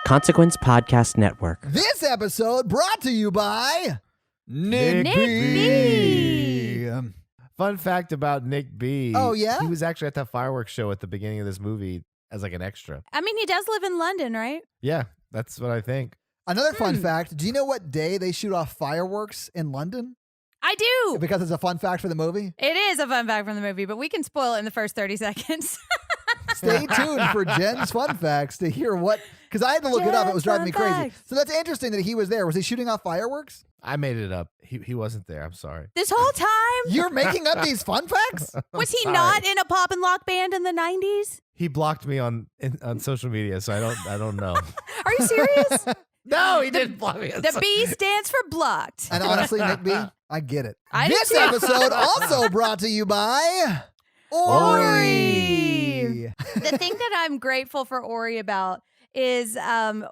Consequence Podcast Network. This episode brought to you by Nick B. Fun fact about Nick B. Oh, yeah? He was actually at that fireworks show at the beginning of this movie as like an extra. I mean, he does live in London, right? Yeah, that's what I think. Another fun fact, do you know what day they shoot off fireworks in London? I do. Because it's a fun fact for the movie? It is a fun fact from the movie, but we can spoil it in the first 30 seconds. Stay tuned for Jen's fun facts to hear what, because I had to look it up. It was driving me crazy. Facts. So that's interesting that he was there. Was he shooting off fireworks? I made it up. He wasn't there. I'm sorry. This whole time? You're making up these fun facts? Was he Sorry. not in a pop and lock band in the 90s? He blocked me on social media, so I don't know. Are you serious? No, he didn't block me. The B stands for blocked. And honestly, Nick B, I get it. I do This too. episode also brought to you by Ori. The thing that I'm grateful for Ori about is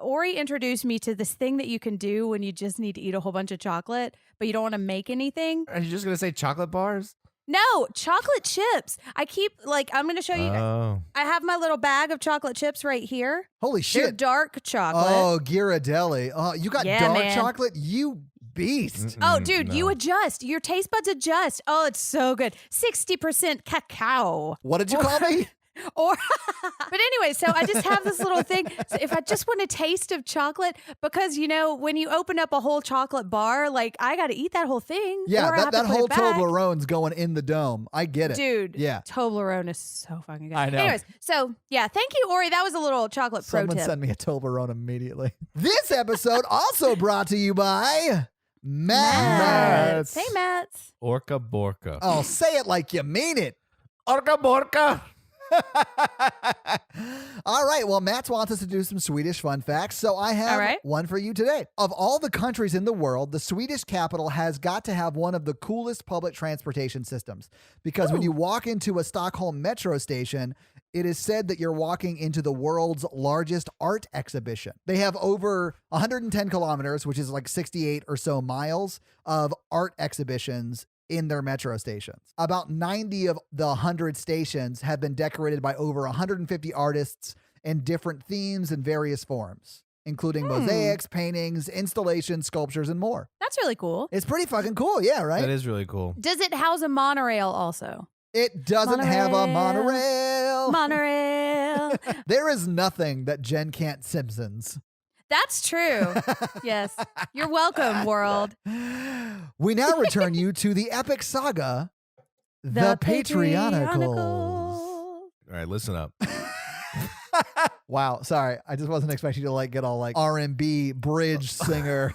Ori introduced me to this thing that you can do when you just need to eat a whole bunch of chocolate, but you don't want to make anything. Are you just going to say chocolate bars? No, chocolate chips. I'm going to show you. Oh. I have my little bag of chocolate chips right here. Holy They're shit. dark chocolate. Oh, Ghirardelli. Oh, you got Yeah, dark man. chocolate? You beast. Oh, dude, no. you adjust. Your taste buds adjust. Oh, it's so good. 60% cacao. What did you call me? Or, but anyway, so I just have this little thing. So if I just want a taste of chocolate, because, when you open up a whole chocolate bar, like, I got to eat that whole thing. Yeah, or I have that to put whole it back. Toblerone's going in the dome. I get it. Dude, Yeah. Toblerone is so fucking good. I know. Anyways, so yeah, thank you, Ori. That was a little chocolate pro Someone tip. send me a Toblerone immediately. This episode also brought to you by Matt. Hey, Mats. Orca Borca. Oh, say it like you mean it. Orca Borca. All right. Well, Matt wants us to do some Swedish fun facts, so I have All right. one for you today. Of all the countries in the world, the Swedish capital has got to have one of the coolest public transportation systems, because when you walk into a Stockholm metro station, it is said that you're walking into the world's largest art exhibition. They have over 110 kilometers, which is like 68 or so miles, of art exhibitions in their metro stations. About 90 of the 100 stations have been decorated by over 150 artists in different themes and various forms, including mosaics, paintings, installations, sculptures, and more. That's really cool. It's pretty fucking cool, yeah, right? That is really cool. Does it house a monorail also? It doesn't have a monorail. Monorail. There is nothing that Jen can't Simpsons. That's true. Yes. You're welcome, world. We now return you to the epic saga, The Patreonicals. All right, listen up. Wow, sorry. I just wasn't expecting you to get all R&B bridge singer.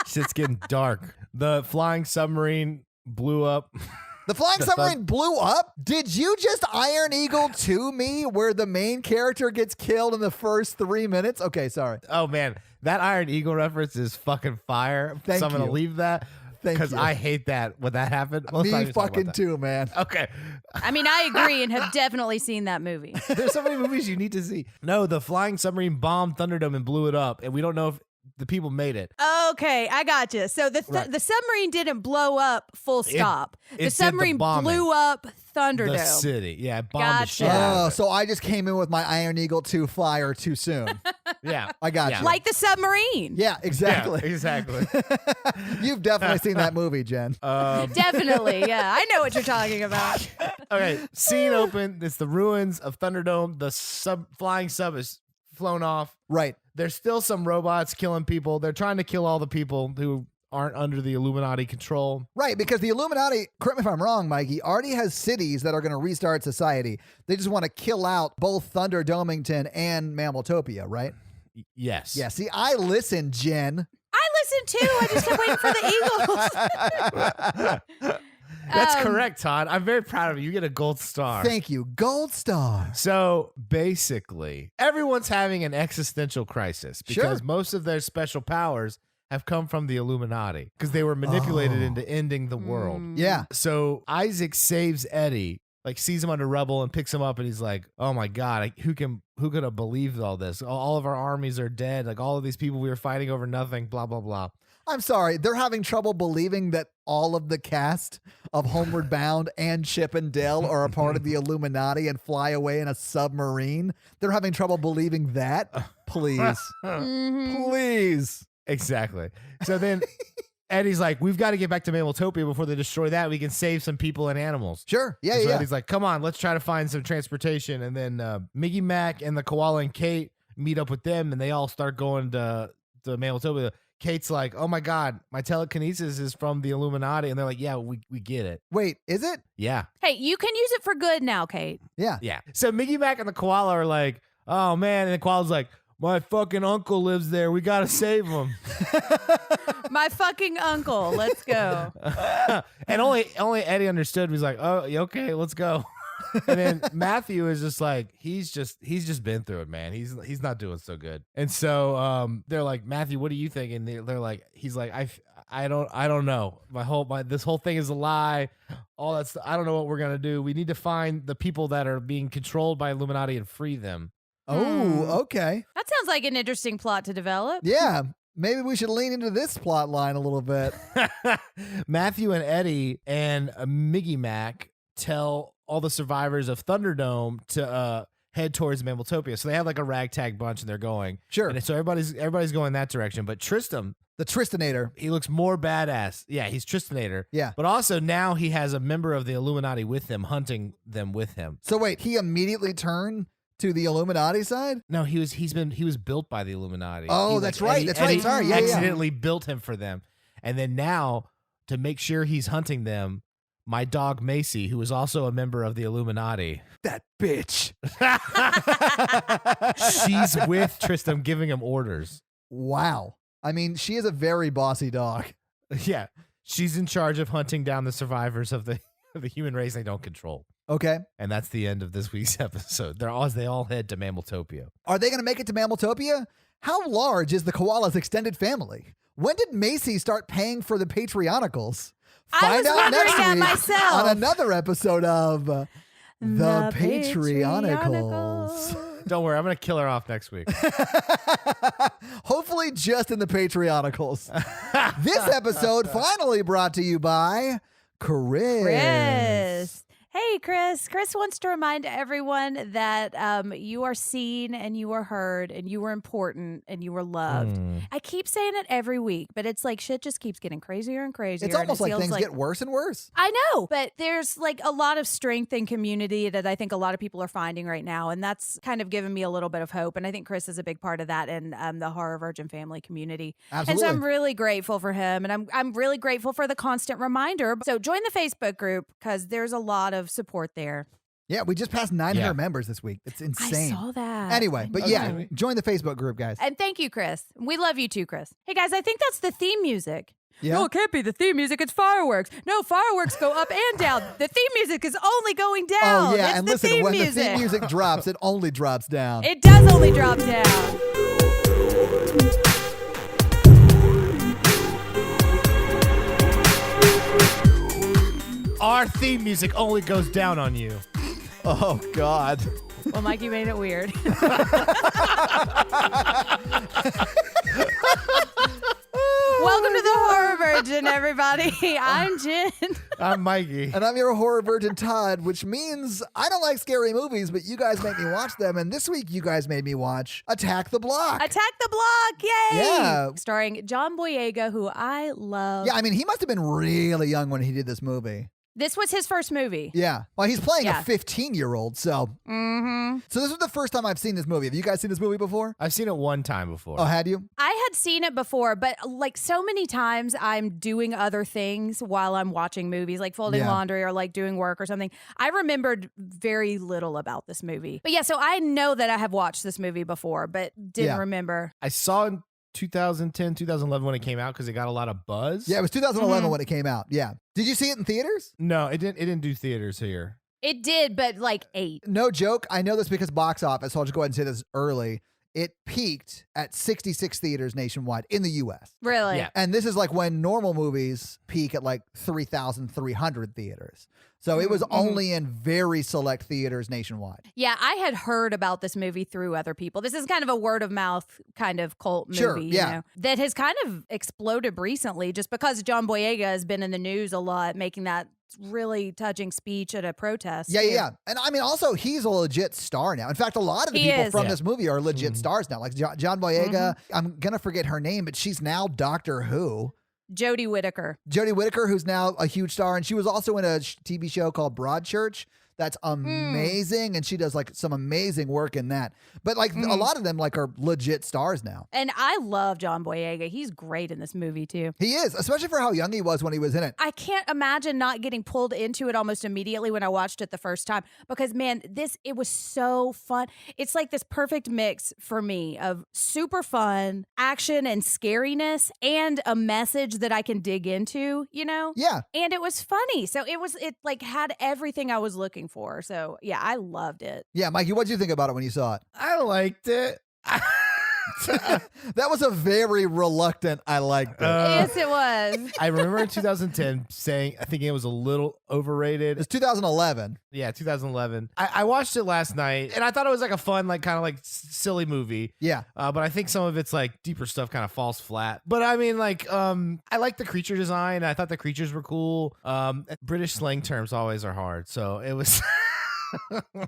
Shit's getting dark. The flying submarine blew up. The flying submarine blew up? Did you just Iron Eagle 2 me where the main character gets killed in the first 3 minutes? Okay, sorry. Oh, man. That Iron Eagle reference is fucking fire. Thank So I'm going you. to leave that Thank because you. I hate that when that happened. Let's not Me even talk about fucking that. too, man. Okay. I mean, I agree and have definitely seen that movie. There's so many movies you need to see. No, the flying submarine bombed Thunderdome and blew it up, and we don't know if the people made it. Okay, I got you. So the submarine didn't blow up full stop. it The did the submarine bombing. blew up Thunderdome. The city. Yeah, it bombed the Gotcha. shit out Oh, of it. so I just came in with my Iron Eagle 2 flyer too soon. Yeah. I got Yeah. you. Like the submarine. Yeah, exactly. Yeah, exactly. You've definitely seen that movie, Jen. Definitely, yeah. I know what you're talking about. Okay, scene open. It's the ruins of Thunderdome. The flying sub is flown off. Right. There's still some robots killing people. They're trying to kill all the people who aren't under the Illuminati control. Right, because the Illuminati, correct me if I'm wrong, Mikey, already has cities that are going to restart society. They just want to kill out both Thunderdomington and Mammaltopia, right? Yes. Yeah, see, I listen, Jen. I listened too. I just kept waiting for the Eagles. That's correct, Todd. I'm very proud of you. You get a gold star. Thank you. Gold star. So basically, everyone's having an existential crisis because Sure. most of their special powers have come from the Illuminati because they were manipulated into ending the world. Yeah. So Isaac saves Eddie, sees him under rubble and picks him up, and he's like, "Oh my God, who could have believed all this? All of our armies are dead. All of these people we were fighting over nothing. Blah blah blah." I'm sorry. They're having trouble believing that all of the cast of Homeward Bound and Chip and Dale are a part of the Illuminati and fly away in a submarine. They're having trouble believing that. Please. Please. Exactly. So then Eddie's like, we've got to get back to Mammaltopia before they destroy that. We can save some people and animals. Sure. Yeah, And so yeah. Eddie's like, come on, let's try to find some transportation. And then Miggy Mac and the koala and Kate meet up with them, and they all start going to Mammaltopia. Kate's like, oh my God, my telekinesis is from the Illuminati. And they're like, yeah, we get it. Wait, is it? Yeah. Hey, you can use it for good now, Kate. Yeah. Yeah. So Miggy Mac and the koala are like, oh man. And the koala's like, my fucking uncle lives there. We got to save him. My fucking uncle. Let's go. And only Eddie understood. He was like, oh, okay, let's go. And then Matthew is just like, he's just been through it, man. He's not doing so good. And so they're like, Matthew, what do you think? And they're like, he's like, I don't know. This whole thing is a lie. All that stuff. I don't know what we're gonna do. We need to find the people that are being controlled by Illuminati and free them. Oh, okay. That sounds like an interesting plot to develop. Yeah. Maybe we should lean into this plot line a little bit. Matthew and Eddie and Miggy Mac tell all the survivors of Thunderdome to head towards Mammaltopia. So they have like a ragtag bunch and they're going. Sure. And so everybody's going that direction. But Tristram, The Tristanator. he looks more badass. Yeah, he's Tristanator. Yeah. But also now he has a member of the Illuminati with him, hunting them with him. So wait, he immediately turned to the Illuminati side? No, he was built by the Illuminati. Oh, He, that's right. That's right. Eddie Sorry. Yeah, yeah. accidentally built him for them. And then now, to make sure he's hunting them, my dog Macy, who is also a member of the Illuminati, That bitch. she's with Tristram giving him orders. Wow. I mean, she is a very bossy dog. Yeah. She's in charge of hunting down the survivors of the human race they don't control. Okay. And that's the end of this week's episode. They all head to Mammaltopia. Are they going to make it to Mammaltopia? How large is the koala's extended family? When did Macy start paying for the Patreonicals? I was wondering that myself. on another episode of The The Patreonicals. Don't worry, I'm going to kill her off next week. Hopefully just in the Patreonicals. This episode finally brought to you by Chris. Hey, Chris. Chris wants to remind everyone that you are seen and you are heard and you are important and you are loved. I keep saying it every week, but it's like shit just keeps getting crazier and crazier. It's almost and like feels things get worse and worse. I know, but there's like a lot of strength in community that I think a lot of people are finding right now. And that's kind of given me a little bit of hope. And I think Chris is a big part of that in the Horror Virgin family community. Absolutely. And so I'm really grateful for him. And I'm really grateful for the constant reminder. So join the Facebook group because there's a lot of support there. Yeah, we just passed 900 Yeah. members this week. It's insane. I saw that. Anyway, but yeah, join the Facebook group, guys. And thank you, Chris. We love you too, Chris. Hey, guys, I think that's the theme music. Yeah. No, it can't be the theme music. It's fireworks. No, fireworks go up and down. The theme music is only going down. Oh, yeah. It's And the listen, theme when music. the theme music drops, it only drops down. It does only drop down. Our theme music only goes down on you. Oh, God. Well, Mikey made it weird. Welcome to the Horror Virgin, everybody. I'm Jen. I'm Mikey. And I'm your horror virgin, Todd, which means I don't like scary movies, but you guys make me watch them. And this week, you guys made me watch Attack the Block. Attack the Block, yay! Yeah. Starring John Boyega, who I love. Yeah, I mean, he must have been really young when he did this movie. This was his first movie. Yeah. Well, he's playing Yeah. a 15-year-old, so. Mm-hmm. So this was the first time I've seen this movie. Have you guys seen this movie before? I've seen it one time before. Oh, had you? I had seen it before, but like so many times I'm doing other things while I'm watching movies, like folding Yeah. laundry or like doing work or something. I remembered very little about this movie. But yeah, so I know that I have watched this movie before, but didn't Yeah. remember. I saw it in 2010, 2011 when it came out because it got a lot of buzz. Yeah, it was 2011 Mhm. when it came out. Yeah. Did you see it in theaters? No, it didn't do theaters here. It did, but like 8. No joke. I know this because box office, so I'll just go ahead and say this early. it peaked at 66 theaters nationwide in the U.S. Really? Yeah. And this is like when normal movies peak at like 3,300 theaters. So it was only in very select theaters nationwide. Yeah, I had heard about this movie through other people. This is kind of a word of mouth kind of cult movie, Sure, you yeah. know, that has kind of exploded recently just because John Boyega has been in the news a lot, making that really touching speech at a protest. Yeah. And I mean, also, he's a legit star now. In fact, a lot of the He people is. from this movie are legit stars now. Like John Boyega, Mm-hmm. I'm going to forget her name, but she's now Doctor Who. Jodie Whittaker. Jodie Whittaker, who's now a huge star, and she was also in a TV show called Broadchurch. That's amazing, and she does like some amazing work in that. But like a lot of them like are legit stars now. And I love John Boyega. He's great in this movie too. He is, especially for how young he was when he was in it. I can't imagine not getting pulled into it almost immediately when I watched it the first time because man, it was so fun. It's like this perfect mix for me of super fun, action and scariness and a message that I can dig into, you know? Yeah. And it was funny. So it like had everything I was looking for. So yeah, I loved it. Yeah, Mikey, what did you think about it when you saw it? I liked it. That was a very reluctant I liked it. Yes, it was. I remember in 2010 thinking it was a little overrated. It's 2011. Yeah, 2011. I watched it last night, and I thought it was like a fun, like kind of like silly movie. Yeah. But I think some of its like deeper stuff kind of falls flat. But I mean, like, I like the creature design. I thought the creatures were cool. British slang terms always are hard, so it was.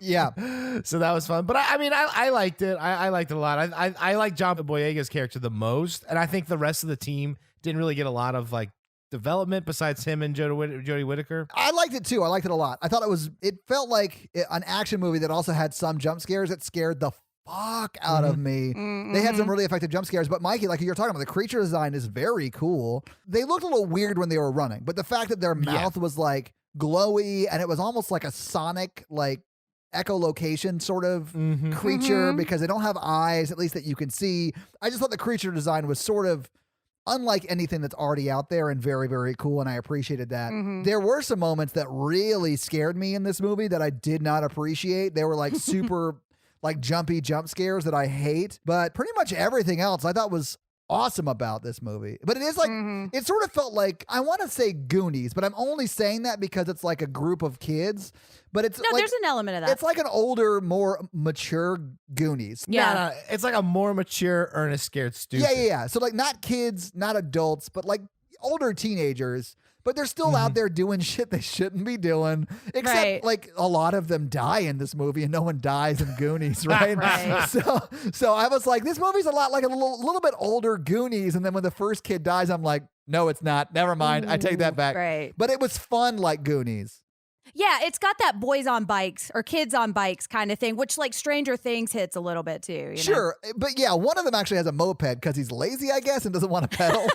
Yeah. So that was fun. But I mean, I liked it. I liked it a lot. I like John Boyega's character the most, and I think the rest of the team didn't really get a lot of like development besides him and Jodie Whittaker. I liked it too. I liked it a lot. I thought it felt like an action movie that also had some jump scares that scared the fuck out of me. They had some really effective jump scares, but Mikey, like you're talking about, the creature design is very cool. They looked a little weird when they were running, but the fact that their mouth was like glowy and it was almost like a Sonic, like echolocation sort of creature because they don't have eyes, at least that you can see. I just thought the creature design was sort of unlike anything that's already out there and very, very cool, and I appreciated that. There were some moments that really scared me in this movie that I did not appreciate. They were like super like jumpy jump scares that I hate, but pretty much everything else I thought was awesome about this movie. But it is like, it sort of felt like, I want to say Goonies, but I'm only saying that because it's like a group of kids. But it's No, like, there's an element of that. it's like an older, more mature Goonies. Yeah. No, it's like a more mature, earnest, scared, stupid. Yeah. So like not kids, not adults, but like older teenagers. But they're still out there doing shit they shouldn't be doing. Except Right. like a lot of them die in this movie and no one dies in Goonies, right? Right. So I was like, this movie's a lot like a little bit older Goonies. And then when the first kid dies, I'm like, no, it's not. Never mind. I take that back. Right. But it was fun like Goonies. Yeah, it's got that boys on bikes or kids on bikes kind of thing, which like Stranger Things hits a little bit too. You know? Sure. But yeah, one of them actually has a moped because he's lazy, I guess, and doesn't want to pedal.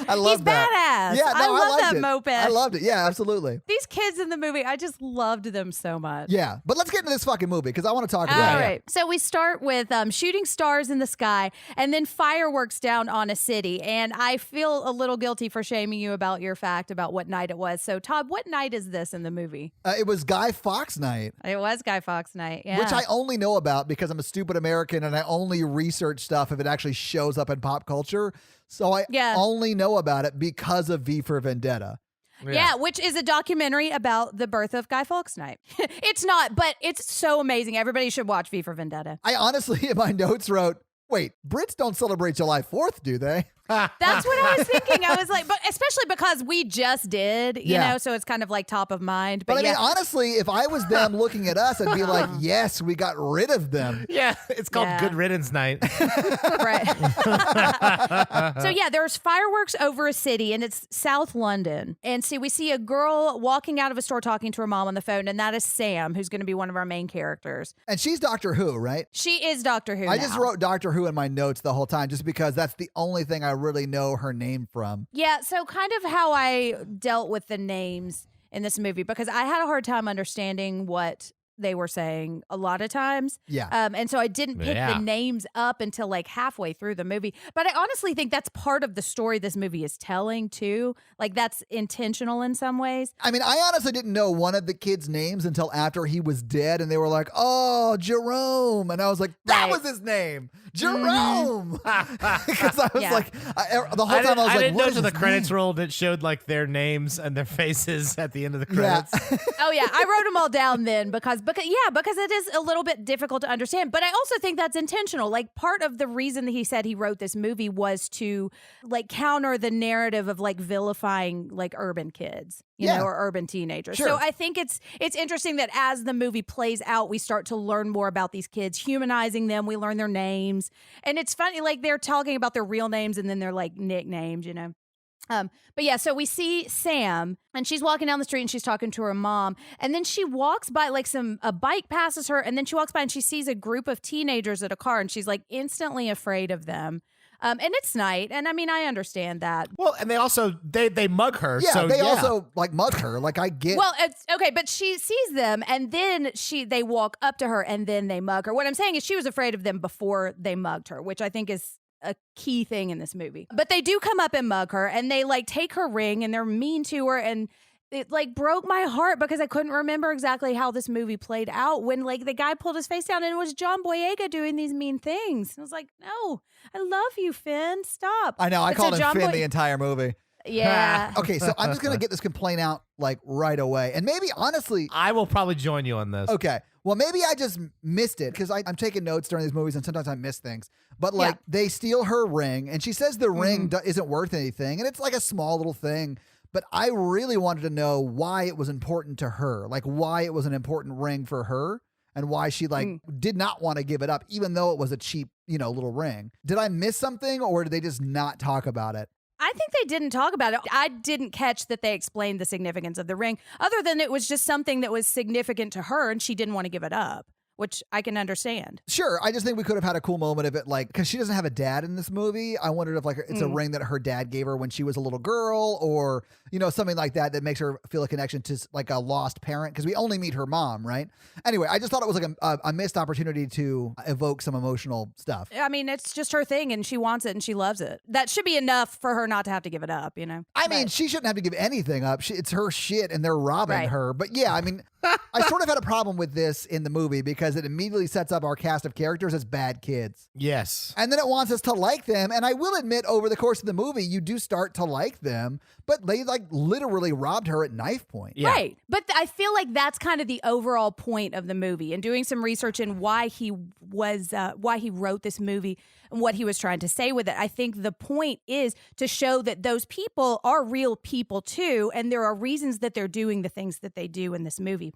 I love He's that. badass. Yeah, no, I love liked that it. moped. I loved it. Yeah, absolutely. These kids in the movie, I just loved them so much. Yeah. But let's get into this fucking movie because I want to talk All about it. right. So we start with shooting stars in the sky and then fireworks down on a city. And I feel a little guilty for shaming you about your fact about what night it was. So, Todd, what night is this in the movie? It was Guy Fawkes night. It was Guy Fawkes night. Yeah. Which I only know about because I'm a stupid American and I only research stuff if it actually shows up in pop culture. So I only know about it because of V for Vendetta. Yeah, which is a documentary about the birth of Guy Fawkes Night. It's not, but it's so amazing. Everybody should watch V for Vendetta. I honestly, in my notes wrote, wait, Brits don't celebrate July 4th, do they? That's what I was thinking. I was like, but especially because we just did, you know, so it's kind of like top of mind. But I yeah. mean, honestly, if I was them looking at us, I'd be like, yes, we got rid of them. Yeah, it's called Good Riddance Night. Right. So yeah, there's fireworks over a city and it's South London. And so we see a girl walking out of a store talking to her mom on the phone, and that is Sam, who's going to be one of our main characters. And she's Doctor Who, right? She is Doctor Who. I just wrote Doctor Who in my notes the whole time just because that's the only thing I really know her name from. Yeah, so kind of how I dealt with the names in this movie, because I had a hard time understanding what they were saying a lot of times. Yeah. And so I didn't pick the names up until like halfway through the movie. But I honestly think that's part of the story this movie is telling too. Like that's intentional in some ways. I mean, I honestly didn't know one of the kids' names until after he was dead, and they were like, oh, Jerome. And I was like, that was his name. Jerome. Because I was Yeah. like, the whole time I was like, didn't what know is till the his credits name? rolled. It showed like their names and their faces at the end of the Yeah. credits. Oh yeah, I wrote them all down then because it is a little bit difficult to understand. But I also think that's intentional. Like part of the reason that he said he wrote this movie was to like counter the narrative of like vilifying like urban kids, you know, or urban teenagers. Sure. So I think it's interesting that as the movie plays out, we start to learn more about these kids, humanizing them. We learn their names, and it's funny like they're talking about their real names and then they're like nicknames, you know. But yeah, so we see Sam and she's walking down the street and she's talking to her mom. And then she walks by like a bike passes her. And then she walks by and she sees a group of teenagers at a car and she's like instantly afraid of them. And it's night. And I mean, I understand that. Well, and they also, they mug her. Yeah, so they also like mug her. Like I get. Well, it's okay, but she sees them and then they walk up to her and then they mug her. What I'm saying is she was afraid of them before they mugged her, which I think is a key thing in this movie. But they do come up and mug her and they like take her ring and they're mean to her, and it like broke my heart because I couldn't remember exactly how this movie played out when like the guy pulled his face down and it was John Boyega doing these mean things. I was like, no, I love you, Finn. Stop. I know. I But so called him John Finn the entire movie. Yeah. Okay, so I'm just gonna get this complaint out like right away, and maybe honestly, I will probably join you on this. okay. Well, maybe I just missed it because I'm taking notes during these movies and sometimes I miss things. But like they steal her ring and she says the ring isn't worth anything. And it's like a small little thing. But I really wanted to know why it was important to her, like why it was an important ring for her and why she like did not want to give it up, even though it was a cheap, you know, little ring. Did I miss something or did they just not talk about it? I think they didn't talk about it. I didn't catch that they explained the significance of the ring, other than it was just something that was significant to her and she didn't want to give it up, which I can understand. Sure. I just think we could have had a cool moment of it, like, because she doesn't have a dad in this movie. I wondered if, like, it's a ring that her dad gave her when she was a little girl or, you know, something like that that makes her feel a connection to, like, a lost parent because we only meet her mom, right? Anyway, I just thought it was, like, a missed opportunity to evoke some emotional stuff. I mean, it's just her thing and she wants it and she loves it. That should be enough for her not to have to give it up, you know? I mean, she shouldn't have to give anything up. It's her shit and they're robbing her. But yeah, I mean, I sort of had a problem with this in the movie because it immediately sets up our cast of characters as bad kids. Yes. And then it wants us to like them. And I will admit, over the course of the movie, you do start to like them, but they like literally robbed her at knife point. Yeah. Right. But I feel like that's kind of the overall point of the movie, and doing some research in why he wrote this movie and what he was trying to say with it. I think the point is to show that those people are real people too, and there are reasons that they're doing the things that they do in this movie.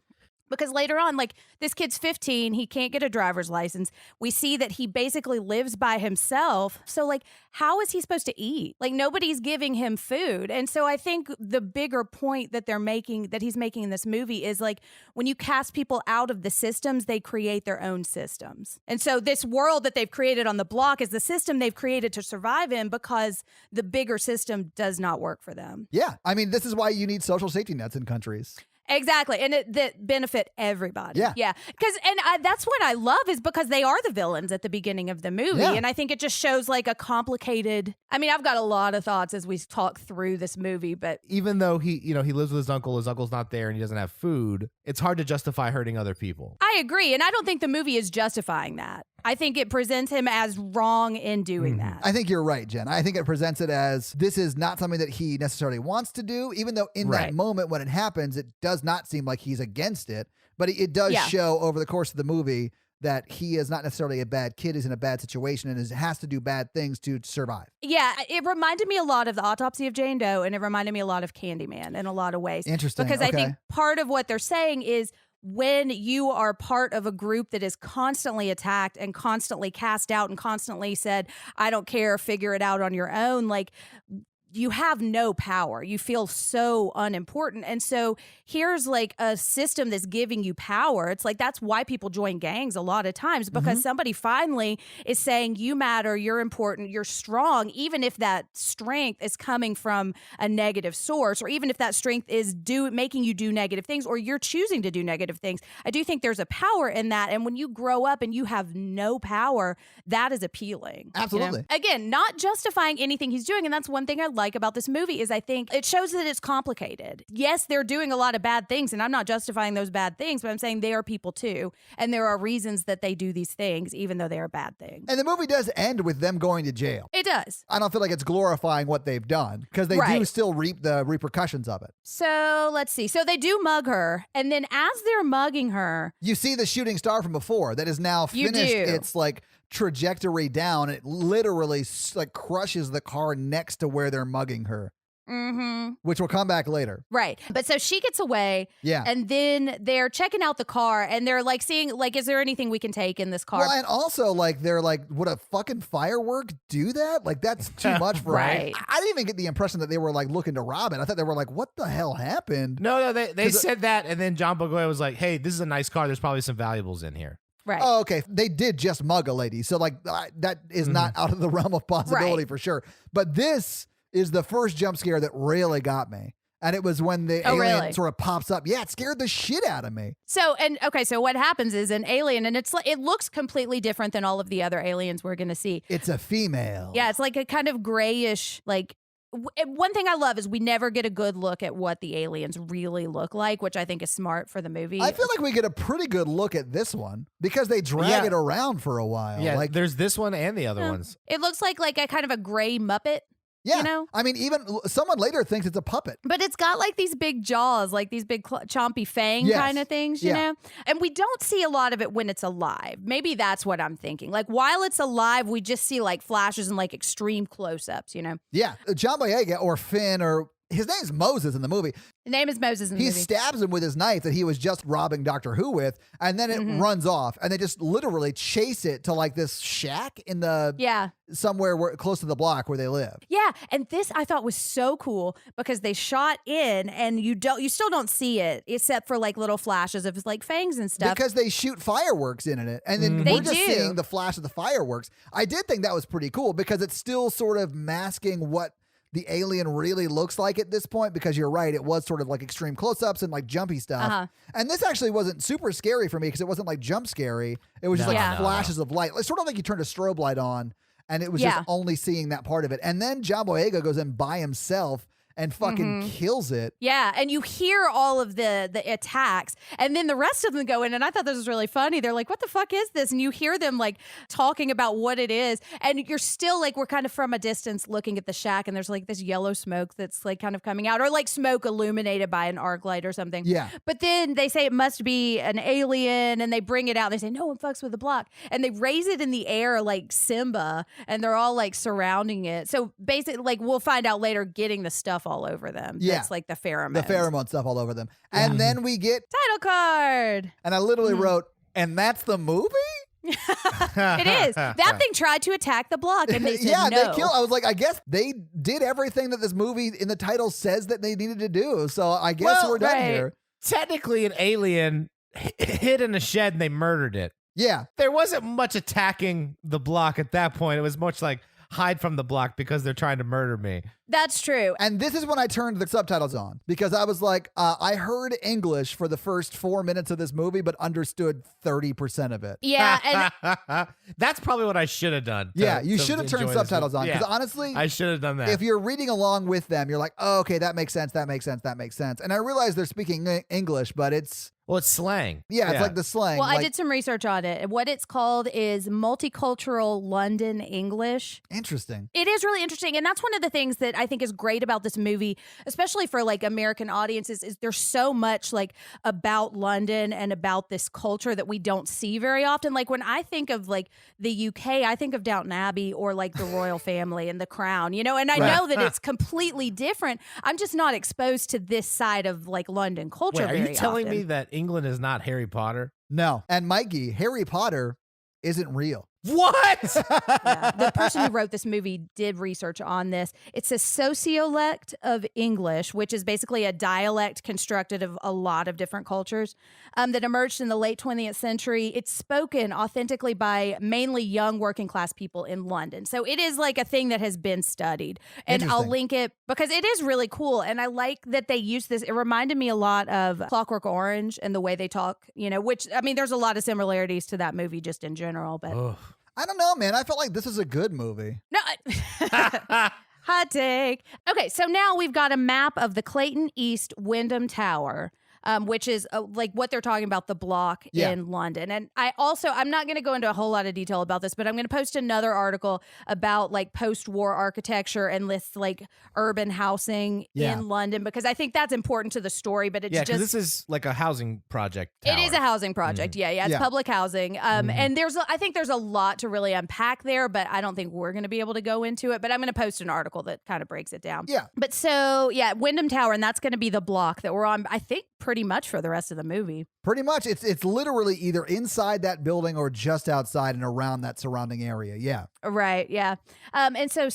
Because later on, like, this kid's 15, he can't get a driver's license. We see that he basically lives by himself. So, like, how is he supposed to eat? Like, nobody's giving him food. And so I think the bigger point that he's making in this movie is, like, when you cast people out of the systems, they create their own systems. And so this world that they've created on the block is the system they've created to survive in because the bigger system does not work for them. Yeah. I mean, this is why you need social safety nets in countries. Exactly. And that benefit everybody. Yeah. Yeah. Because, that's what I love is because they are the villains at the beginning of the movie. Yeah. And I think it just shows like a complicated, I mean, I've got a lot of thoughts as we talk through this movie, but Even though he lives with his uncle's not there and he doesn't have food, it's hard to justify hurting other people. I agree. And I don't think the movie is justifying that. I think it presents him as wrong in doing that. I think you're right, Jen. I think it presents it as this is not something that he necessarily wants to do, even though in that moment when it happens, it does not seem like he's against it. But it does show over the course of the movie that he is not necessarily a bad kid, he's in a bad situation, and has to do bad things to survive. Yeah, it reminded me a lot of The Autopsy of Jane Doe, and it reminded me a lot of Candyman in a lot of ways. Interesting. Because I think part of what they're saying is when you are part of a group that is constantly attacked and constantly cast out and constantly said, I don't care, figure it out on your own, like, you have no power. You feel so unimportant. And so here's like a system that's giving you power. It's like that's why people join gangs a lot of times, because somebody finally is saying you matter, you're important, you're strong, even if that strength is coming from a negative source, or even if that strength is making you do negative things, or you're choosing to do negative things. I do think there's a power in that. And when you grow up and you have no power, that is appealing. Absolutely. You know? Again, not justifying anything he's doing. And that's one thing I love like about this movie is I think it shows that it's complicated. Yes, they're doing a lot of bad things, and I'm not justifying those bad things, but I'm saying they are people too, and there are reasons that they do these things, even though they are bad things. And the movie does end with them going to jail. It does. I don't feel like it's glorifying what they've done because they do still reap the repercussions of it. So let's see. So they do mug her, and then as they're mugging her, you see the shooting star from before that is now finished its like trajectory down. It literally like crushes the car next to where they're mugging her. Mm-hmm. Which will come back later. Right. But so she gets away. Yeah. And then they're checking out the car and they're like seeing, like, is there anything we can take in this car? Well, and also, like, they're like, would a fucking firework do that? Like, that's too much for Right. I didn't even get the impression that they were like looking to rob it. I thought they were like, what the hell happened? No, they said that. And then John Boyega was like, hey, this is a nice car. There's probably some valuables in here. Right. Oh, okay. They did just mug a lady. So, like, that is not out of the realm of possibility for sure. But this is the first jump scare that really got me. And it was when the alien sort of pops up. Yeah, it scared the shit out of me. So what happens is an alien, and it's like, it looks completely different than all of the other aliens we're going to see. It's a female. Yeah, it's like a kind of grayish, like, one thing I love is we never get a good look at what the aliens really look like, which I think is smart for the movie. I feel like we get a pretty good look at this one because they drag it around for a while. Yeah, like there's this one and the other ones. It looks like a kind of a gray Muppet. Yeah, you know? I mean, even someone later thinks it's a puppet. But it's got like these big jaws, like these big chompy fang kind of things, you know? And we don't see a lot of it when it's alive. Maybe that's what I'm thinking. Like while it's alive, we just see like flashes and like extreme close-ups, you know? Yeah, John Boyega or Finn or his name's Moses in the movie. The name is Moses in the movie. He stabs him with his knife that he was just robbing Doctor Who with, and then it runs off, and they just literally chase it to like this shack in the somewhere close to the block where they live. Yeah, and this I thought was so cool because they shot in, and you still don't see it except for like little flashes of like fangs and stuff. Because they shoot fireworks in it, and then we're just seeing the flash of the fireworks. I did think that was pretty cool because it's still sort of masking what the alien really looks like at this point, because you're right, it was sort of like extreme close-ups and like jumpy stuff. And this actually wasn't super scary for me because it wasn't like jump scary. It was just like flashes of light. It's sort of like you turned a strobe light on and it was just only seeing that part of it. And then John Boyega goes in by himself and fucking kills it. Yeah, and you hear all of the attacks, and then the rest of them go in, and I thought this was really funny. They're like, what the fuck is this? And you hear them like talking about what it is, and you're still like, we're kind of from a distance looking at the shack, and there's like this yellow smoke that's like kind of coming out, or like smoke illuminated by an arc light or something. Yeah. But then they say it must be an alien, and they bring it out, and they say, no one fucks with the block. And they raise it in the air like Simba, and they're all like surrounding it. So basically, like we'll find out later, getting the stuff all over them. Yeah. That's like the pheromones. The pheromone stuff all over them. And then we get title card. And I literally wrote, and that's the movie? It is. That thing tried to attack the block and they said no. They killed. I was like, I guess they did everything that this movie in the title says that they needed to do. So I guess we're done here. Technically, an alien hid in a shed and they murdered it. Yeah. There wasn't much attacking the block at that point. It was much like hide from the block because they're trying to murder me. That's true. And this is when I turned the subtitles on because I was like, I heard English for the first 4 minutes of this movie, but understood 30% of it. Yeah. And that's probably what I should have done. Yeah, you should have turned subtitles on because honestly, I should have done that. If you're reading along with them, you're like, oh, okay, that makes sense. That makes sense. That makes sense. And I realize they're speaking English, but it's slang. Yeah, it's like the slang. Well, like, I did some research on it. What it's called is Multicultural London English. Interesting. It is really interesting. And that's one of the things that I think is great about this movie, especially for like American audiences, is there's so much like about London and about this culture that we don't see very often. Like when I think of like the UK, I think of Downton Abbey or like the royal family and the crown, you know, and I know that it's completely different. I'm just not exposed to this side of like London culture. Wait, are you telling often. me that England is not Harry Potter? No. And Mikey, Harry Potter isn't real. What? Yeah. The person who wrote this movie did research on this. It's a sociolect of English, which is basically a dialect constructed of a lot of different cultures that emerged in the late 20th century. It's spoken authentically by mainly young working class people in London. So it is like a thing that has been studied. And I'll link it because it is really cool. And I like that they use this. It reminded me a lot of Clockwork Orange and the way they talk, you know, which, I mean, there's a lot of similarities to that movie just in general, but... I don't know, man. I felt like this is a good movie. No, Hot take. Okay, so now we've got a map of the Clayton East Wyndham Tower. Which is like what they're talking about, the block in London. And I'm not going to go into a whole lot of detail about this, but I'm going to post another article about like post-war architecture and this like urban housing in London, because I think that's important to the story. But it's just, this is like a housing project tower. It is a housing project. It's public housing. And I think there's a lot to really unpack there, but I don't think we're going to be able to go into it. But I'm going to post an article that kind of breaks it down. Yeah. But so, Wyndham Tower, and that's going to be the block that we're on, I think, pretty much for the rest of the movie. Pretty much. It's literally either inside that building or just outside and around that surrounding area. Yeah. Right. Yeah. And so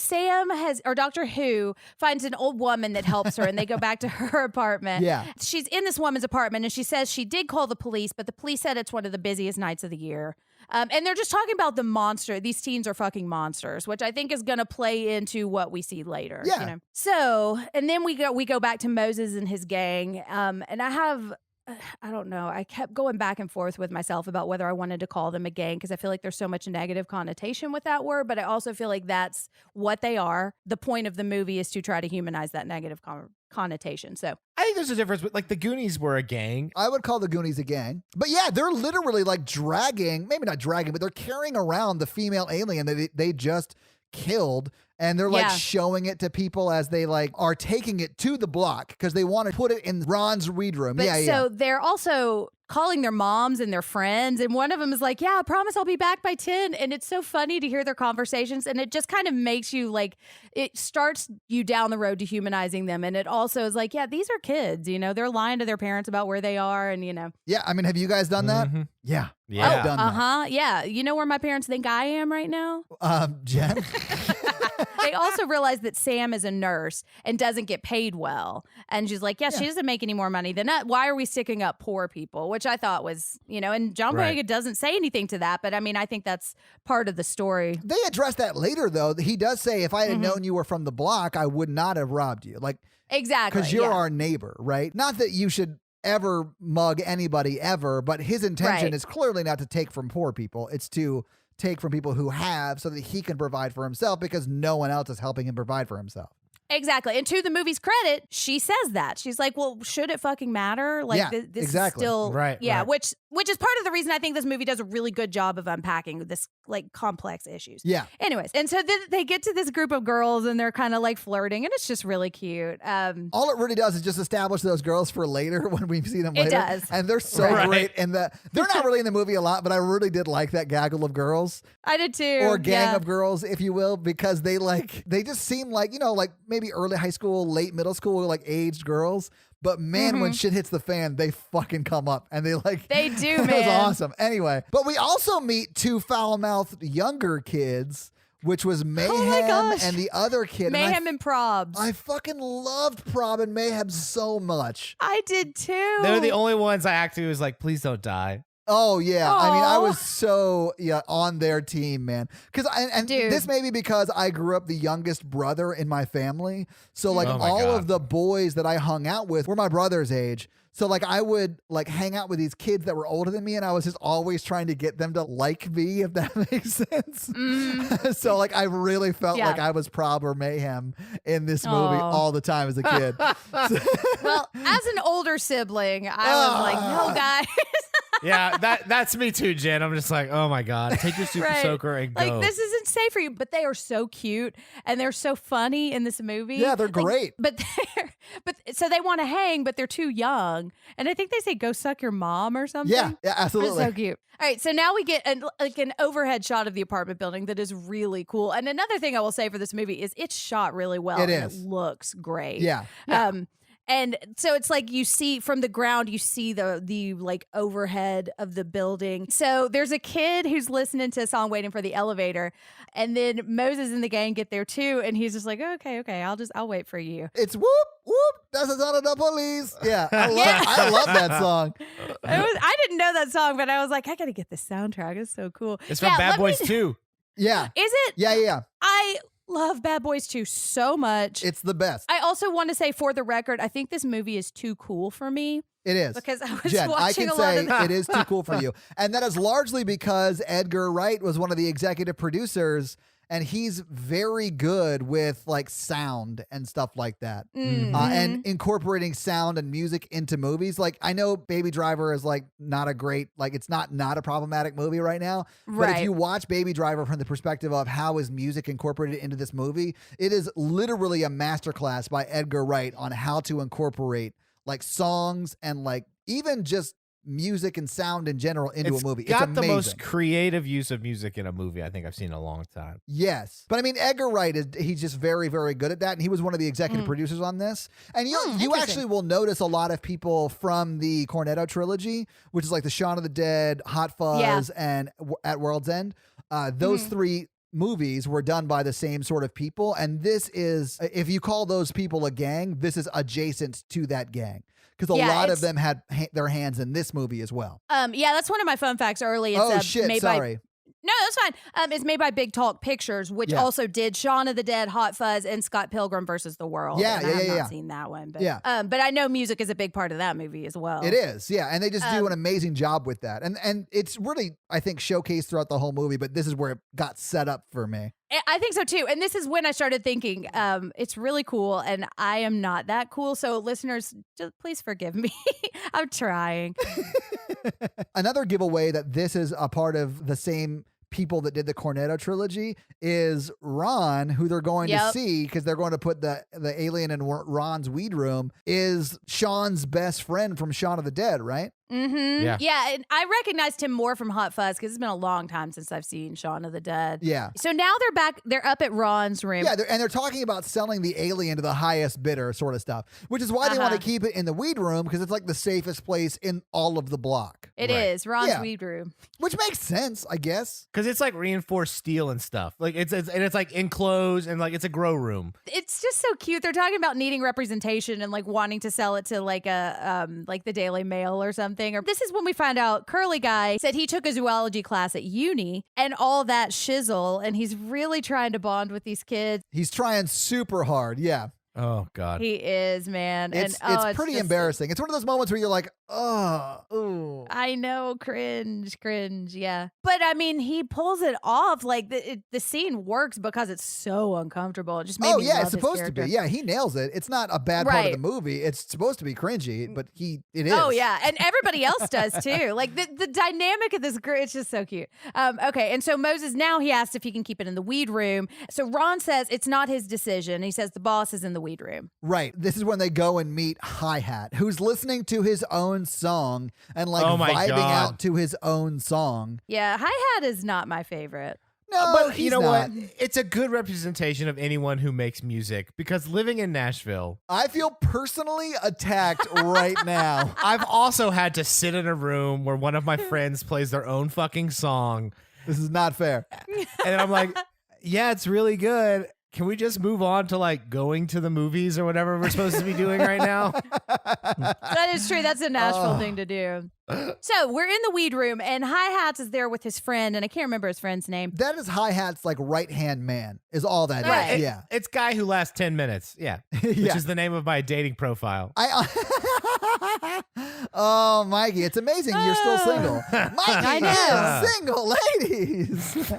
Doctor Who finds an old woman that helps her, and they go back to her apartment. Yeah. She's in this woman's apartment, and she says she did call the police, but the police said it's one of the busiest nights of the year. And they're just talking about the monster. These teens are fucking monsters, which I think is going to play into what we see later. Yeah. You know? So, and then we go back to Moses and his gang. And I don't know. I kept going back and forth with myself about whether I wanted to call them a gang, because I feel like there's so much negative connotation with that word. But I also feel like that's what they are. The point of the movie is to try to humanize that negative connotation. So I think there's a difference. Like the Goonies were a gang. I would call the Goonies a gang. But yeah, they're literally like maybe not dragging, but they're carrying around the female alien that they just killed. And they're like showing it to people as they like are taking it to the block because they want to put it in Ron's read room. But so they're also calling their moms and their friends. And one of them is like, I promise I'll be back by 10. And it's so funny to hear their conversations. And it just kind of makes you like, it starts you down the road to humanizing them. And it also is like, these are kids, they're lying to their parents about where they are. And, Yeah. I mean, have you guys done that? Mm-hmm. Yeah. Yeah. I've done that. Yeah. You know where my parents think I am right now? Jen? They also realize that Sam is a nurse and doesn't get paid well. And she's like, she doesn't make any more money than that. Why are we sticking up poor people? Which I thought was, and John Boyega doesn't say anything to that. But I mean, I think that's part of the story. They address that later, though. He does say, if I had known you were from the block, I would not have robbed you. Like, exactly. Because you're our neighbor, right? Not that you should ever mug anybody ever, but his intention is clearly not to take from poor people. It's to take from people who have so that he can provide for himself because no one else is helping him provide for himself. Exactly. And to the movie's credit, she says that. She's like, well, should it fucking matter? Like, this exactly. is still... Right. Yeah, which is part of the reason I think this movie does a really good job of unpacking this, like, complex issues. Yeah. Anyways, and so then they get to this group of girls, and they're kind of, like, flirting, and it's just really cute. All it really does is just establish those girls for later when we see them later. It does. And they're so great. And they're not really in the movie a lot, but I really did like that gaggle of girls. I did too. Or gang of girls, if you will, because they just seem like, like maybe early high school, late middle school, like aged girls. But man, when shit hits the fan, they fucking come up and they do, it man. was awesome. Anyway, but we also meet two foul-mouthed younger kids, which was Mayhem and the other kid. Mayhem and Probs. I fucking loved Prob and Mayhem so much. I did too. They're the only ones I actively was like, please don't die. Oh, yeah. Aww. I mean, I was so on their team, man. And Dude. this may be because I grew up the youngest brother in my family. So, like, Oh my all God. of the boys that I hung out with were my brother's age. So, like, I would, like, hang out with these kids that were older than me, and I was just always trying to get them to like me, if that makes sense. So, like, I really felt like I was Prob or Mayhem in this movie all the time as a kid. Well, as an older sibling, I was like, no, guys. Yeah, that's me too, Jen. I'm just like, oh my God, take your super soaker and go. Like, this isn't safe for you. But they are so cute and they're so funny in this movie. Yeah, they're great. But so they want to hang, but they're too young. And I think they say, go suck your mom or something. Yeah, absolutely. It's so cute. All right, so now we get an overhead shot of the apartment building that is really cool. And another thing I will say for this movie is it's shot really well. It and is. It looks great. Yeah. And so it's like you see from the ground, you see the like overhead of the building. So there's a kid who's listening to a song waiting for the elevator. And then Moses and the gang get there too. And he's just like, okay, I'll wait for you. It's whoop, whoop. That's the sound of the police. Yeah. I love that song. I didn't know that song, but I was like, I got to get this soundtrack. It's so cool. It's from Bad Boys 2. Yeah. Is it? Yeah. I love Bad Boys 2 so much. It's the best. I also want to say, for the record, I think this movie is too cool for me. It is. Because I was Jen, watching I can a lot say of the- it is too cool for you. And that is largely because Edgar Wright was one of the executive producers. and he's very good with like sound and stuff like that. And incorporating sound and music into movies. Like I know Baby Driver is like not a great, like it's not a problematic movie right now. But if you watch Baby Driver from the perspective of how is music incorporated into this movie, it is literally a masterclass by Edgar Wright on how to incorporate like songs and like even just music and sound in general into a movie. It's got amazing. the most creative use of music in a movie I think I've seen in a long time. Yes. But I mean, Edgar Wright, he's just very, very good at that. And he was one of the executive producers on this. And you actually will notice a lot of people from the Cornetto trilogy, which is like the Shaun of the Dead, Hot Fuzz, and At World's End. Those three movies were done by the same sort of people. And this is, if you call those people a gang, this is adjacent to that gang. Because a lot of them had their hands in this movie as well. Yeah, that's one of my fun facts early. It's, shit, sorry. No, that's fine. It's made by Big Talk Pictures, which also did Shaun of the Dead, Hot Fuzz, and Scott Pilgrim versus the World. I have not seen that one. But, but I know music is a big part of that movie as well. It is, yeah. And they just do an amazing job with that. And it's really, I think, showcased throughout the whole movie, but this is where it got set up for me. I think so too. And this is when I started thinking, it's really cool and I am not that cool. So listeners, just please forgive me. I'm trying. Another giveaway that this is a part of the same people that did the Cornetto trilogy is Ron, who they're going to see because they're going to put the alien in Ron's weed room, is Sean's best friend from Shaun of the Dead, right? Yeah, and I recognized him more from Hot Fuzz because it's been a long time since I've seen Shaun of the Dead. Yeah. So now they're up at Ron's room. Yeah, they're talking about selling the alien to the highest bidder sort of stuff, which is why they want to keep it in the weed room because it's like the safest place in all of the block. It is Ron's weed room. Which makes sense, I guess. Because it's like reinforced steel and stuff. Like it's like enclosed and like it's a grow room. It's just so cute. They're talking about needing representation and like wanting to sell it to like a like the Daily Mail or something. Or this is when we find out Curly Guy said he took a zoology class at uni and all that shizzle, and he's really trying to bond with these kids. He's trying super hard. Yeah. Oh God, he is, man. It's pretty embarrassing. It's one of those moments where you're like, oh, I know, cringe, yeah. But I mean, he pulls it off. Like the scene works because it's so uncomfortable. It just made me love it's supposed to be. Yeah, he nails it. It's not a bad part of the movie. It's supposed to be cringy, but it is. Oh yeah, and everybody else does too. Like the dynamic of this group, it's just so cute. Okay, and so Moses now he asks if he can keep it in the weed room. So Ron says it's not his decision. He says the boss is in the weed room. Right. This is when they go and meet Hi-Hat, who's listening to his own song and like vibing out to his own song. Yeah, Hi-Hat is not my favorite. No, but you know what? It's a good representation of anyone who makes music because living in Nashville, I feel personally attacked right now. I've also had to sit in a room where one of my friends plays their own fucking song. This is not fair. And I'm like, yeah, it's really good. Can we just move on to like going to the movies or whatever we're supposed to be doing right now? That is true. That's a Nashville thing to do. So we're in the weed room and Hi-Hats is there with his friend, and I can't remember his friend's name. That is Hi-Hat's like right-hand man is all that is. Yeah. It's guy who lasts 10 minutes. Yeah. Which is the name of my dating profile. Oh, Mikey, it's amazing you're still single. Mikey is single, ladies.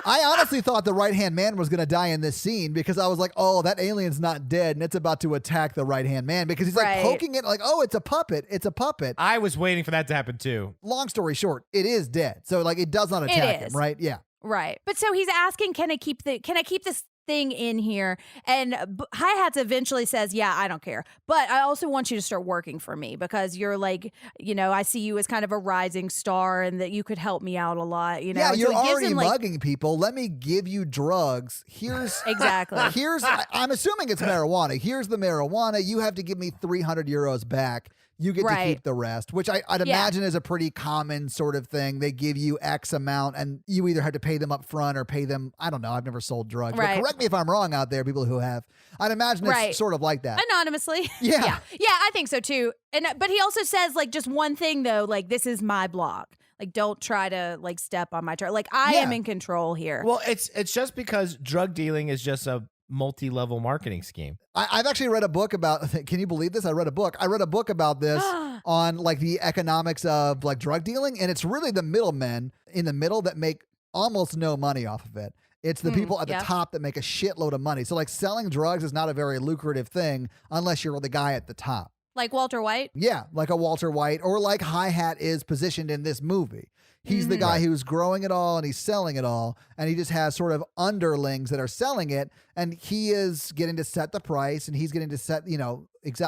I honestly thought the right-hand man was going to die in this scene because I was like, oh, that alien's not dead and it's about to attack the right-hand man because he's like poking it like, oh, it's a puppet. It's a puppet. I was waiting for that to happen too. Long story short, it is dead. So like it does not attack him, right? Yeah. Right. But so he's asking, can I keep this thing in here? And Hi-Hats eventually says, yeah, I don't care, but I also want you to start working for me because you're like, I see you as kind of a rising star and that you could help me out a lot, Yeah, and you're so already mugging people. Let me give you drugs. Here's exactly. I'm assuming it's marijuana. Here's the marijuana. You have to give me 300 euros back. You get to keep the rest, which I'd imagine is a pretty common sort of thing. They give you X amount and you either have to pay them up front or pay them. I don't know. I've never sold drugs. But correct me if I'm wrong out there, people who have. I'd imagine it's sort of like that. Anonymously. Yeah. Yeah, I think so too. But he also says like just one thing though, like this is my block. Like don't try to like step on my turf. Like I am in control here. Well, it's just because drug dealing is just a multi-level marketing scheme. I've actually read a book about, can you believe this? I read a book about this on like the economics of like drug dealing. And it's really the middlemen in the middle that make almost no money off of it. It's the people at the yeah. top that make a shitload of money. So like selling drugs is not a very lucrative thing unless you're the guy at the top. Like Walter White? Yeah, like a Walter White or like Hi-Hat is positioned in this movie. He's the guy who's growing it all and he's selling it all. And he just has sort of underlings that are selling it. And he is getting to set the price and he's getting to set,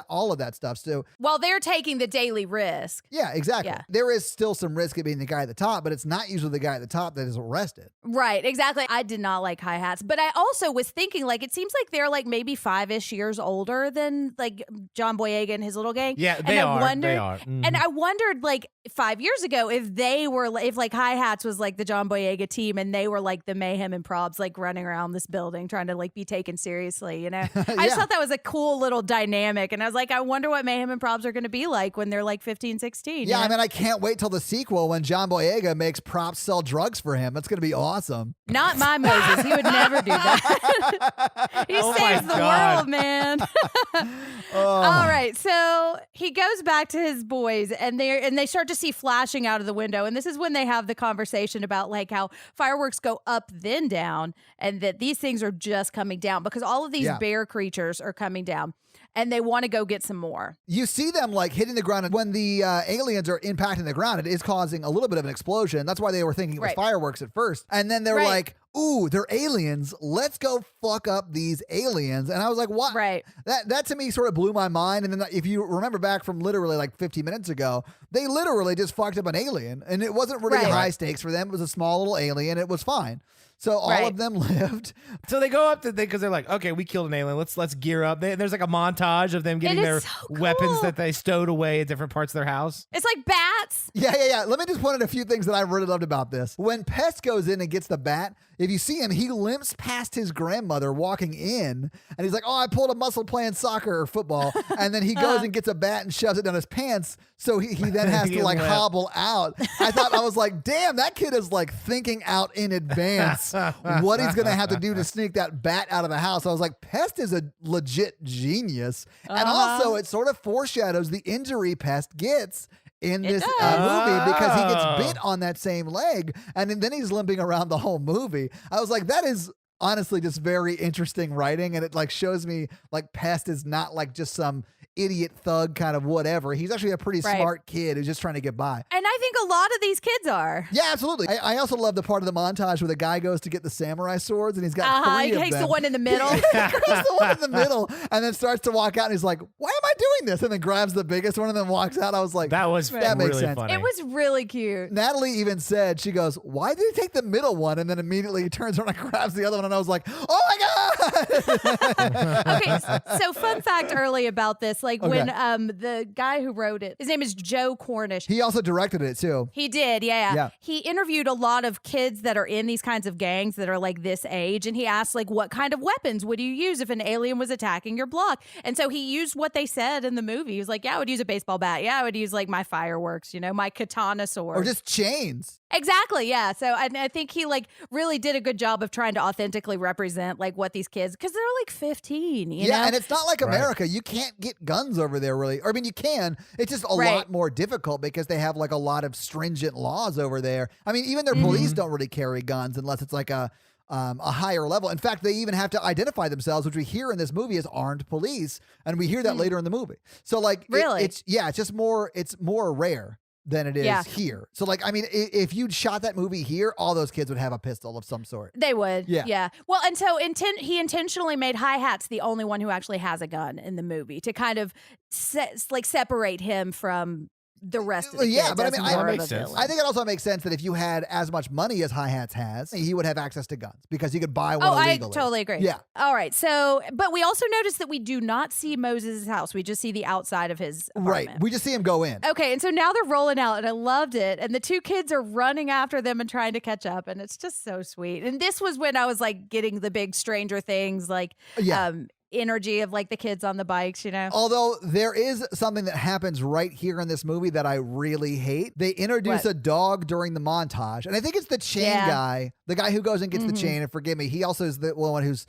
all of that stuff. So Well, they're taking the daily risk. yeah, exactly. Yeah. There is still some risk of being the guy at the top, but it's not usually the guy at the top that is arrested. Right, exactly. I did not like hi-hats, but I also was thinking like it seems like they're like maybe 5-ish years older than like John Boyega and his little gang. Yeah, and they I are. Wondered, They are. Mhm. And I wondered like 5 years ago if like hi-hats was like the John Boyega team and they were like the Mayhem and Probs like running around this building trying to like be taken seriously, I just thought that was a cool little dynamic, and I was like, I wonder what Mayhem and Probs are going to be like when they're like 15, 16. Yeah, I mean, I can't wait till the sequel when John Boyega makes props sell drugs for him. That's going to be awesome. Not my Moses. He would never do that. He saves the world, man. All right. So he goes back to his boys and they start to see flashing out of the window. And this is when they have the conversation about like how fireworks go up, then down, and that these things are just coming down because all of these bear creatures are coming down. And they want to go get some more. You see them like hitting the ground, and when the aliens are impacting the ground, it is causing a little bit of an explosion. That's why they were thinking it was fireworks at first. And then they're like, ooh, they're aliens. Let's go fuck up these aliens. And I was like, what? Right. That to me sort of blew my mind. And then if you remember back from literally like 50 minutes ago, they literally just fucked up an alien. And it wasn't really high stakes for them. It was a small little alien. It was fine. So all of them lived. So they go up to because they're like, okay, we killed an alien. Let's gear up. There's like a montage of them getting their weapons that they stowed away at different parts of their house. It's like bats. Yeah. Let me just point out a few things that I really loved about this. When Pest goes in and gets the bat, if you see him, he limps past his grandmother walking in, and he's like, oh, I pulled a muscle playing soccer or football. And then he goes and gets a bat and shoves it down his pants. So he then has to like hobble out. I was like, damn, that kid is like thinking out in advance what he's going to have to do to sneak that bat out of the house. I was like, Pest is a legit genius. And also it sort of foreshadows the injury Pest gets in this movie because he gets bit on that same leg and then he's limping around the whole movie. I was like, that is honestly just very interesting writing, and it like shows me like Pest is not like just some idiot thug kind of whatever. He's actually a pretty smart kid who's just trying to get by. And I think a lot of these kids are. Yeah, absolutely. I also love the part of the montage where the guy goes to get the samurai swords and he's got three of them. He takes the one in the middle. He grabs the one in the middle and then starts to walk out and he's like, why am I doing this? And then grabs the biggest one and then walks out. I was like, that makes really sense. Funny. It was really cute. Natalie even said, she goes, why did he take the middle one? And then immediately he turns around and grabs the other one. And I was like, oh my God. Okay, so fun fact early about this, like when the guy who wrote it, his name is Joe Cornish. He also directed it too. He did, yeah. He interviewed a lot of kids that are in these kinds of gangs that are like this age, and he asked like, what kind of weapons would you use if an alien was attacking your block? And so he used what they said in the movie. He was like, yeah, I would use a baseball bat. Yeah, I would use like my fireworks, my katana sword. Or just chains. Exactly, yeah. So I think he like really did a good job of trying to authentically represent like what these kids, because they're like 15, you know? And it's not like America. You can't get guns over there really. Or, I mean, you can. It's just a lot more difficult because they have like a lot of stringent laws over there. I mean, even their police don't really carry guns unless it's like a higher level. In fact, they even have to identify themselves, which we hear in this movie as armed police, and we hear that later in the movie. So like, really, it's just more. It's more rare than it is here. So like, I mean, if you'd shot that movie here, all those kids would have a pistol of some sort. They would. Yeah. Well, and so he intentionally made Hi-Hat's the only one who actually has a gun in the movie to kind of separate him from the rest of the kids. But I mean, I think it also makes sense that if you had as much money as Hi-Hats has, he would have access to guns because he could buy one illegally. I totally agree. Yeah. All right. So, but we also noticed that we do not see Moses' house. We just see the outside of his apartment. Right. We just see him go in. Okay. And so now they're rolling out, and I loved it. And the two kids are running after them and trying to catch up, and it's just so sweet. And this was when I was like getting the big Stranger Things, like, energy of like the kids on the bikes, Although there is something that happens right here in this movie that I really hate. They introduce a dog during the montage, and I think it's the chain guy, the guy who goes and gets the chain. And forgive me, he also is the one who's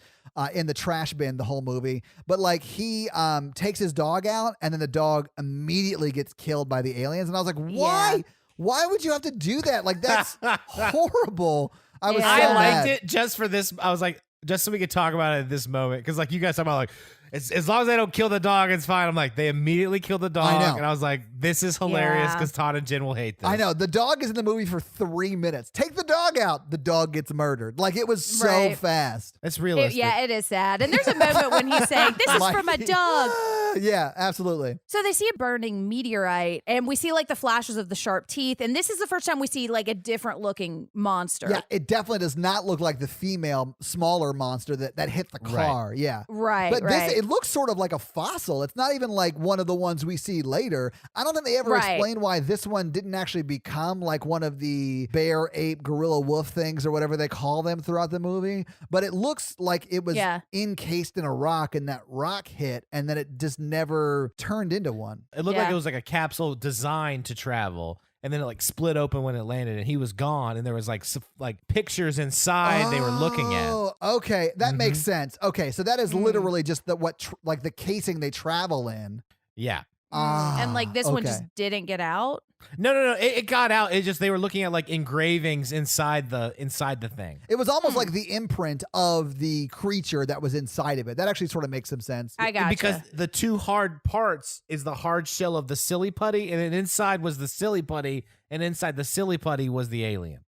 in the trash bin the whole movie. But like he takes his dog out, and then the dog immediately gets killed by the aliens. And I was like, why? Why would you have to do that? Like, that's horrible. I was Yeah. so I liked mad. it just for this. I was like, just so we could talk about it at this moment. Because like you guys talk about like, as long as they don't kill the dog, it's fine. I'm like, they immediately killed the dog. know. And I was like, this is hilarious Yeah. because Todd and Jen will hate this. I know. The dog is in the movie for 3 minutes. Take the dog out. The dog gets murdered. Like, it was so Right. fast. It's realistic. It is sad. And there's a moment when he's saying, "This is for my dog." Yeah, absolutely. So they see a burning meteorite, and we see like the flashes of the sharp teeth. And this is the first time we see like a different looking monster. Yeah, it definitely does not look like the female, smaller monster that hit the car. Yeah. Right. But right. this, it looks sort of like a fossil. It's not even like one of the ones we see later. I don't think they ever Right. explain why this one didn't actually become like one of the bear, ape, gorilla, wolf things or whatever they call them throughout the movie. But it looks like it was encased in a rock and that rock hit and then it just never turned into one. It looked like Yeah. it was like a capsule designed to travel. And then it like split open when it landed and he was gone. And there was like pictures inside they were looking at. Oh, okay. That makes sense. Okay. So that is literally just like the casing they travel in. Yeah. And like this one okay. just didn't get out. No. It got out. It just they were looking at like engravings inside the thing. It was almost like the imprint of the creature that was inside of it. That actually sort of makes some sense. I got Because the two hard parts is the hard shell of the silly putty, and then inside was the silly putty, and inside the silly putty was the alien.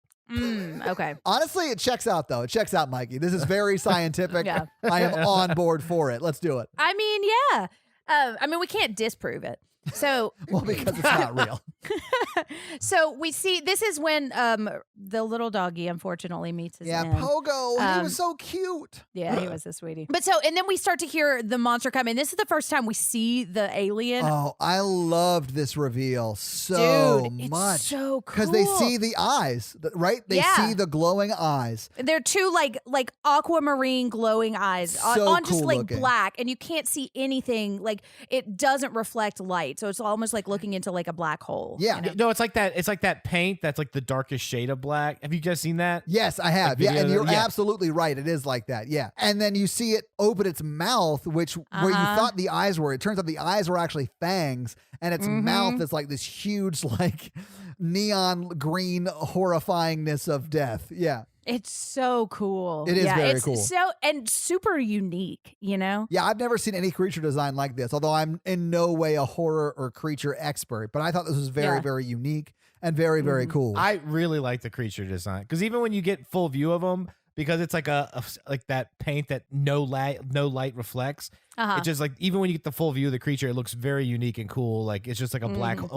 Okay. Honestly, it checks out, though. It checks out, Mikey. This is very scientific. Yeah. I am on board for it. Let's do it. I mean, yeah. I mean, we can't disprove it. So, Well, because it's not real. so we see this is when the little doggy unfortunately meets his Yeah, end. Pogo. He was so cute. Yeah, he was a sweetie. But so, and then we start to hear the monster come in. This is the first time we see the alien. Oh, I loved this reveal so Dude, much. it's so cool. Because they see the eyes, right? They Yeah. see the glowing eyes. They're two like aquamarine glowing eyes So on just cool like looking. black, and you can't see anything. Like it doesn't reflect light, so it's almost like looking into like a black hole. Yeah. you know? No, it's like that. It's like that paint that's like the darkest shade of black. Have you guys seen that? Yes, I have. Like Yeah, video and that- you're yeah. absolutely right. It is like that. Yeah. And then you see it open its mouth, which where you thought the eyes were. It turns out the eyes were actually fangs, and its mouth is like this huge, like neon green horrifyingness of death. Yeah. It's so cool. It is yeah, very it's cool. So and super unique. You know. Yeah, I've never seen any creature design like this, although I'm in no way a horror or creature expert. But I thought this was very, Yeah. very unique and very, very cool. I really like the creature design because even when you get full view of them, because it's like like that paint that no light reflects. It's just like even when you get the full view of the creature, it looks very unique and cool. Like it's just like a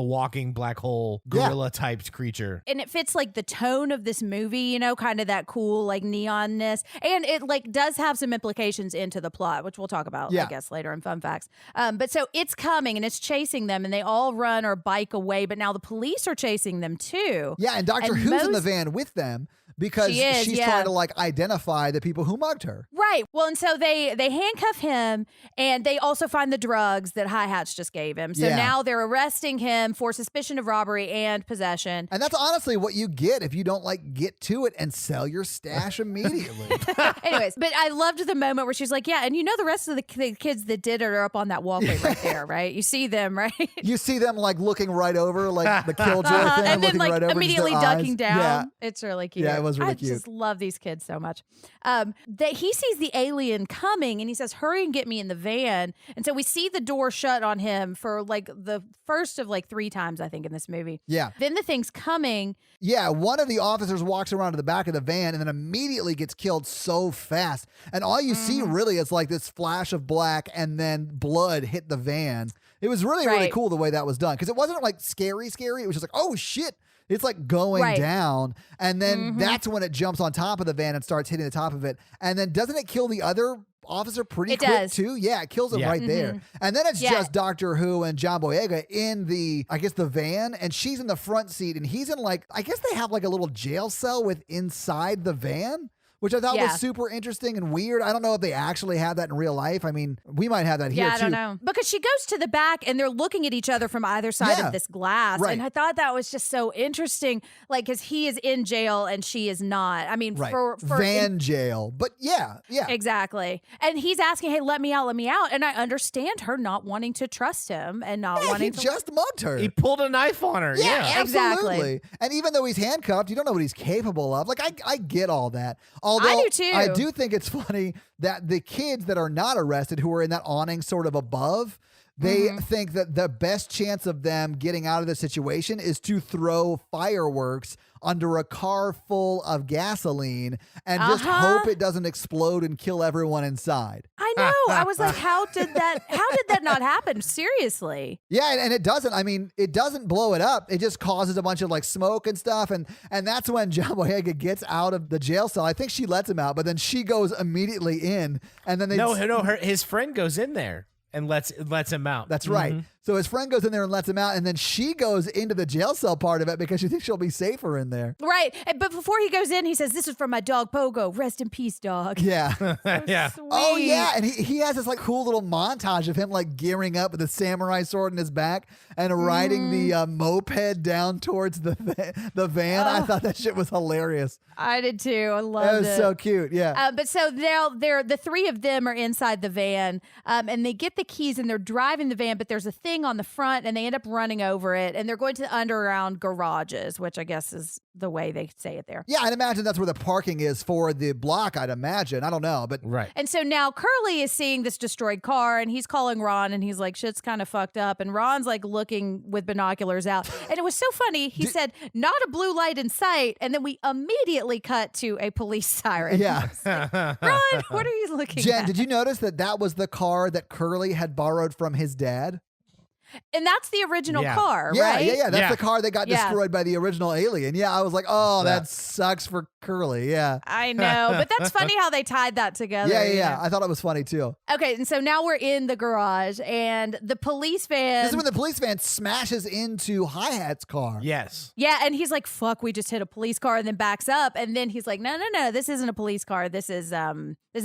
walking black hole gorilla type creature. And it fits like the tone of this movie, you know, kind of that cool like neonness, and it like does have some implications into the plot, which we'll talk about, I guess, later in fun facts. But so it's coming and it's chasing them, and they all run or bike away. But now the police are chasing them too. Yeah, and Doctor And Who's in the most- van with them because She is, she's yeah. trying to like identify the people who mugged her. Right. Well, and so they handcuff him, and they also find the drugs that Hi-Hats just gave him. So Yeah. now they're arresting him for suspicion of robbery and possession. And that's honestly what you get if you don't like get to it and sell your stash immediately. Anyways, but I loved the moment where she's like, yeah, and you know the rest of the kids that did it are up on that walkway right there, right? You see them, right? You see them like looking right over, like the killjoy thing, And then looking like right over just immediately their ducking eyes. down. Yeah. It's really cute. Yeah, it was really I cute. just love these kids so much. That he sees the alien coming and he says, hurry and get me in the van. And so we see the door shut on him for like the first of like 3 times, I think, in this movie. Yeah. Then the thing's coming. Yeah, one of the officers walks around to the back of the van and then immediately gets killed so fast. And all you see really is like this flash of black and then blood hit the van. It was really, really Right. cool the way that was done because it wasn't like scary. It was just like, oh shit. It's like going Right. down. And then that's when it jumps on top of the van and starts hitting the top of it. And then doesn't it kill the other officer pretty It quick does. too? Yeah, it kills him Yeah. right there. And then it's Yeah. just Doctor Who and John Boyega in the, I guess, the van, and she's in the front seat, and he's in like, I guess they have like a little jail cell with inside the van. which I thought Yeah. was super interesting and weird. I don't know if they actually have that in real life. I mean, we might have that here Yeah, I too. don't know. Because she goes to the back and they're looking at each other from either side Yeah. of this glass. Right. And I thought that was just so interesting. Like, because he is in jail and she is not. I mean, Right. for Van jail. But yeah. Exactly. And he's asking, hey, let me out. And I understand her not wanting to trust him and not Yeah, he wanting to. just mugged her. He pulled a knife on her. Yeah, Exactly. absolutely. And even though he's handcuffed, you don't know what he's capable of. Like, I get all that. Although I do too. I do think it's funny that the kids that are not arrested, who are in that awning sort of above, they think that the best chance of them getting out of the situation is to throw fireworks under a car full of gasoline and just hope it doesn't explode and kill everyone inside. I know. I was like, how did that not happen? Seriously. Yeah, and it doesn't. I mean, it doesn't blow it up. It just causes a bunch of like smoke and stuff. And that's when John Boyega gets out of the jail cell. I think she lets him out, but then she goes immediately in. And then his friend goes in there and lets him out. That's right. So his friend goes in there and lets him out, and then she goes into the jail cell part of it because she thinks she'll be safer in there. Right. But before he goes in, he says, this is for my dog, Pogo. Rest in peace, dog. Yeah. Yeah. Sweet. Oh, yeah. And he has this like cool little montage of him like gearing up with a samurai sword in his back and riding the moped down towards the van. I thought that shit was hilarious. I did too. I loved That was it. so cute. Yeah. But so they're the three of them are inside the van, and they get the keys and they're driving the van, but there's a thing on the front and they end up running over it, and they're going to the underground garages, which I guess is the way they say it there. Yeah, I'd imagine that's where the parking is for the block, I'd imagine. I don't know, but Right. And so now Curly is seeing this destroyed car and he's calling Ron and he's like, shit's kind of fucked up. And Ron's like looking with binoculars out. And it was so funny. He said, not a blue light in sight. And then we immediately cut to a police siren. yeah. Ron, what are you looking Jen, at? did you notice that was the car that Curly had borrowed from his dad? And that's the original Yeah. car, Yeah, right? yeah. That's Yeah. the car that got Yeah. destroyed by the original alien. Yeah, I was like, oh, Yeah. that sucks for Curly. Yeah. I know. But that's funny how they tied that together. Yeah. you know? I thought it was funny too. Okay, and so now we're in the garage and the police van. This is when the police van smashes into Hi-Hat's car. Yes. Yeah, and he's like, fuck, we just hit a police car, and then backs up. And then he's like, no, this isn't a police car. This is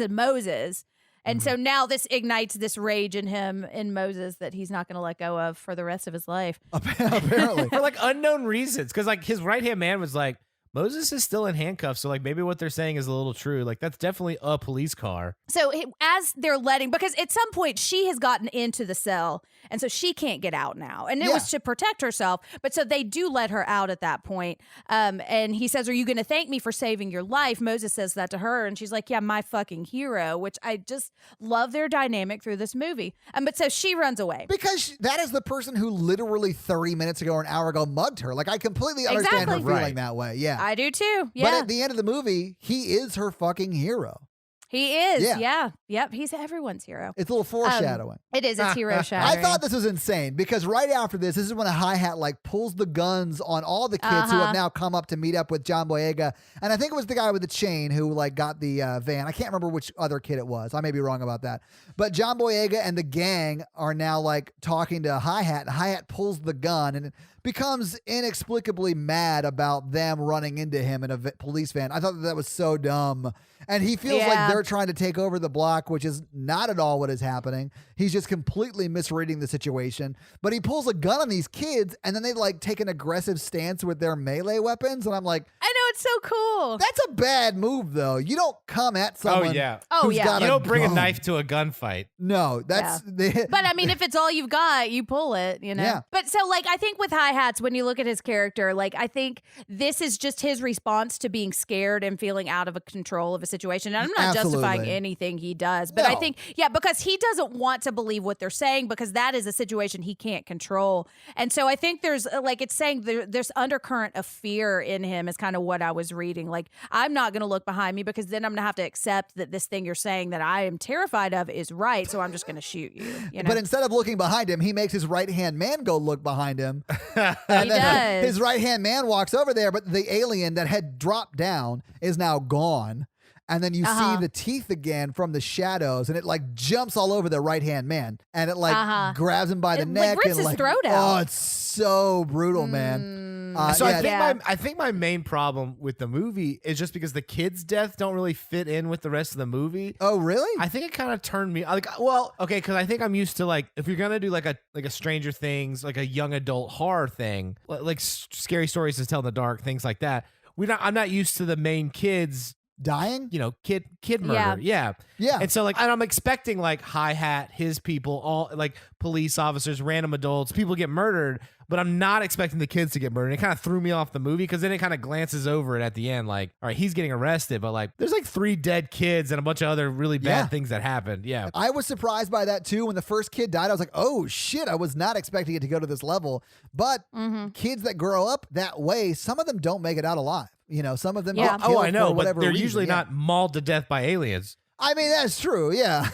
Moses. And so now this ignites this rage in him, in Moses, that he's not going to let go of for the rest of his life. Apparently. For like unknown reasons. Because like his right hand man was like, Moses is still in handcuffs. So like maybe what they're saying is a little true. Like that's definitely a police car. So as they're because at some point she has gotten into the cell, and so she can't get out now. And it Yeah. was to protect herself. But so they do let her out at that point. And he says, are you going to thank me for saving your life? Moses says that to her. And she's like, yeah, my fucking hero, which I just love their dynamic through this movie. But so she runs away. Because that is the person who literally 30 minutes ago or an hour ago mugged her. Like, I completely understand Exactly. her feeling Right. that way. Yeah. I do too. But Yeah, at the end of the movie, he is her fucking hero. he is. Yeah. Yeah. Yep. He's everyone's hero. It's a little foreshadowing. It is. It's hero I shadowing. thought this was insane because right after this is when a Hi-Hat like pulls the guns on all the kids who have now come up to meet up with John Boyega. And I think it was the guy with the chain who like got the van. I can't remember which other kid it was. I may be wrong about that. But John Boyega and the gang are now like talking to Hi-Hat, and Hi-Hat pulls the gun and becomes inexplicably mad about them running into him in a police van. I thought that was so dumb. And he feels like they're trying to take over the block, which is not at all what is happening. He's just completely misreading the situation. But he pulls a gun on these kids, and then they like take an aggressive stance with their melee weapons. And I'm like, I know, it's so cool. that's a bad move, though. You don't come at someone. yeah. who's got You don't bring a gun. knife to a gunfight. No, that's But I mean, if it's all you've got, you pull it, you know? Yeah. But so, like, I think with Hi-Hats, when you look at his character, like, I think this is just his response to being scared and feeling out of control of a situation. And I'm not justifying Absolutely. anything he does, but I No. think, because he doesn't want to believe what they're saying because that is a situation he can't control. And so I think there's, like, it's saying there's undercurrent of fear in him is kind of what I was reading. Like, I'm not going to look behind me because then I'm going to have to accept that this thing you're saying that I am terrified of is right. So I'm just going to shoot you. You know? But instead of looking behind him, he makes his right-hand man go look behind him. And He then does. his right-hand man walks over there, but the alien that had dropped down is now gone. and then you see the teeth again from the shadows, and it like jumps all over the right-hand man, and it like grabs him by the neck rips and his like throat out. Oh, it's so brutal, man. So I think my main problem with the movie is just because the kid's death don't really fit in with the rest of the movie. Oh, really? I think it kind of turned me like, well, okay, because I think I'm used to like if you're gonna do like a Stranger Things, like a young adult horror thing, like scary stories to tell in the dark, things like that. I'm not used to the main kids dying, kid murder. Yeah. And so and I'm expecting like Hi-Hat, his people, all like police officers, random adults, people get murdered, but I'm not expecting the kids to get murdered. It kind of threw me off the movie because then it kind of glances over it at the end, like, all right, he's getting arrested, but like there's like 3 dead kids and a bunch of other really bad things that happened. Yeah. I was surprised by that too. When the first kid died, I was like, oh shit, I was not expecting it to go to this level. But kids that grow up that way, some of them don't make it out alive. Some of them get killed I know, for whatever but they're reason. usually not mauled to death by aliens. I mean, that's true, yeah.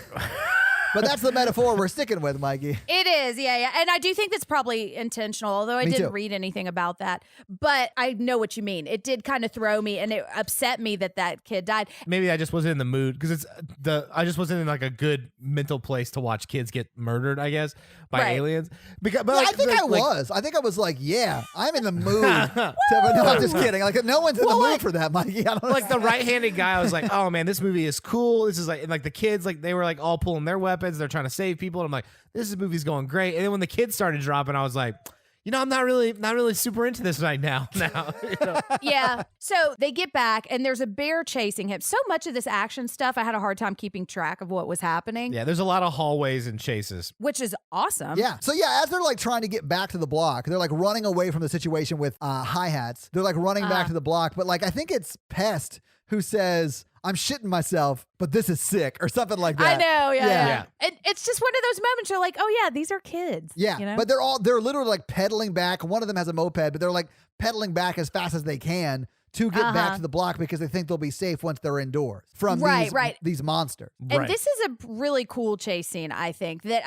But that's the metaphor we're sticking with, Mikey. It is, yeah. And I do think that's probably intentional, although I didn't read anything about that. But I know what you mean. It did kind of throw me, and it upset me that kid died. Maybe I just wasn't in the mood because I just wasn't in like a good mental place to watch kids get murdered, I guess, by aliens. I think I was. I think I was like, yeah, I'm in the mood. No, I'm just kidding. Like, no one's in the mood for that, Mikey. Like the right-handed guy, I was like, oh man, this movie is cool. This is like, and like the kids, like they were like all pulling their weapons. They're trying to save people. And I'm like, this movie's going great. And then when the kids started dropping, I was like, I'm not really super into this right now. Yeah. So they get back and there's a bear chasing him. So much of this action stuff, I had a hard time keeping track of what was happening. Yeah, there's a lot of hallways and chases. Which is awesome. Yeah. So as they're like trying to get back to the block, they're like running away from the situation with Hi-Hats. They're like running back to the block. But like, I think it's Pest who says, I'm shitting myself, but this is sick, or something like that. I know, yeah. And it's just one of those moments you're like, oh yeah, these are kids. Yeah, but they're literally like pedaling back. One of them has a moped, but they're like pedaling back as fast as they can to get back to the block because they think they'll be safe once they're indoors from these monsters. And this is a really cool chase scene, I think, that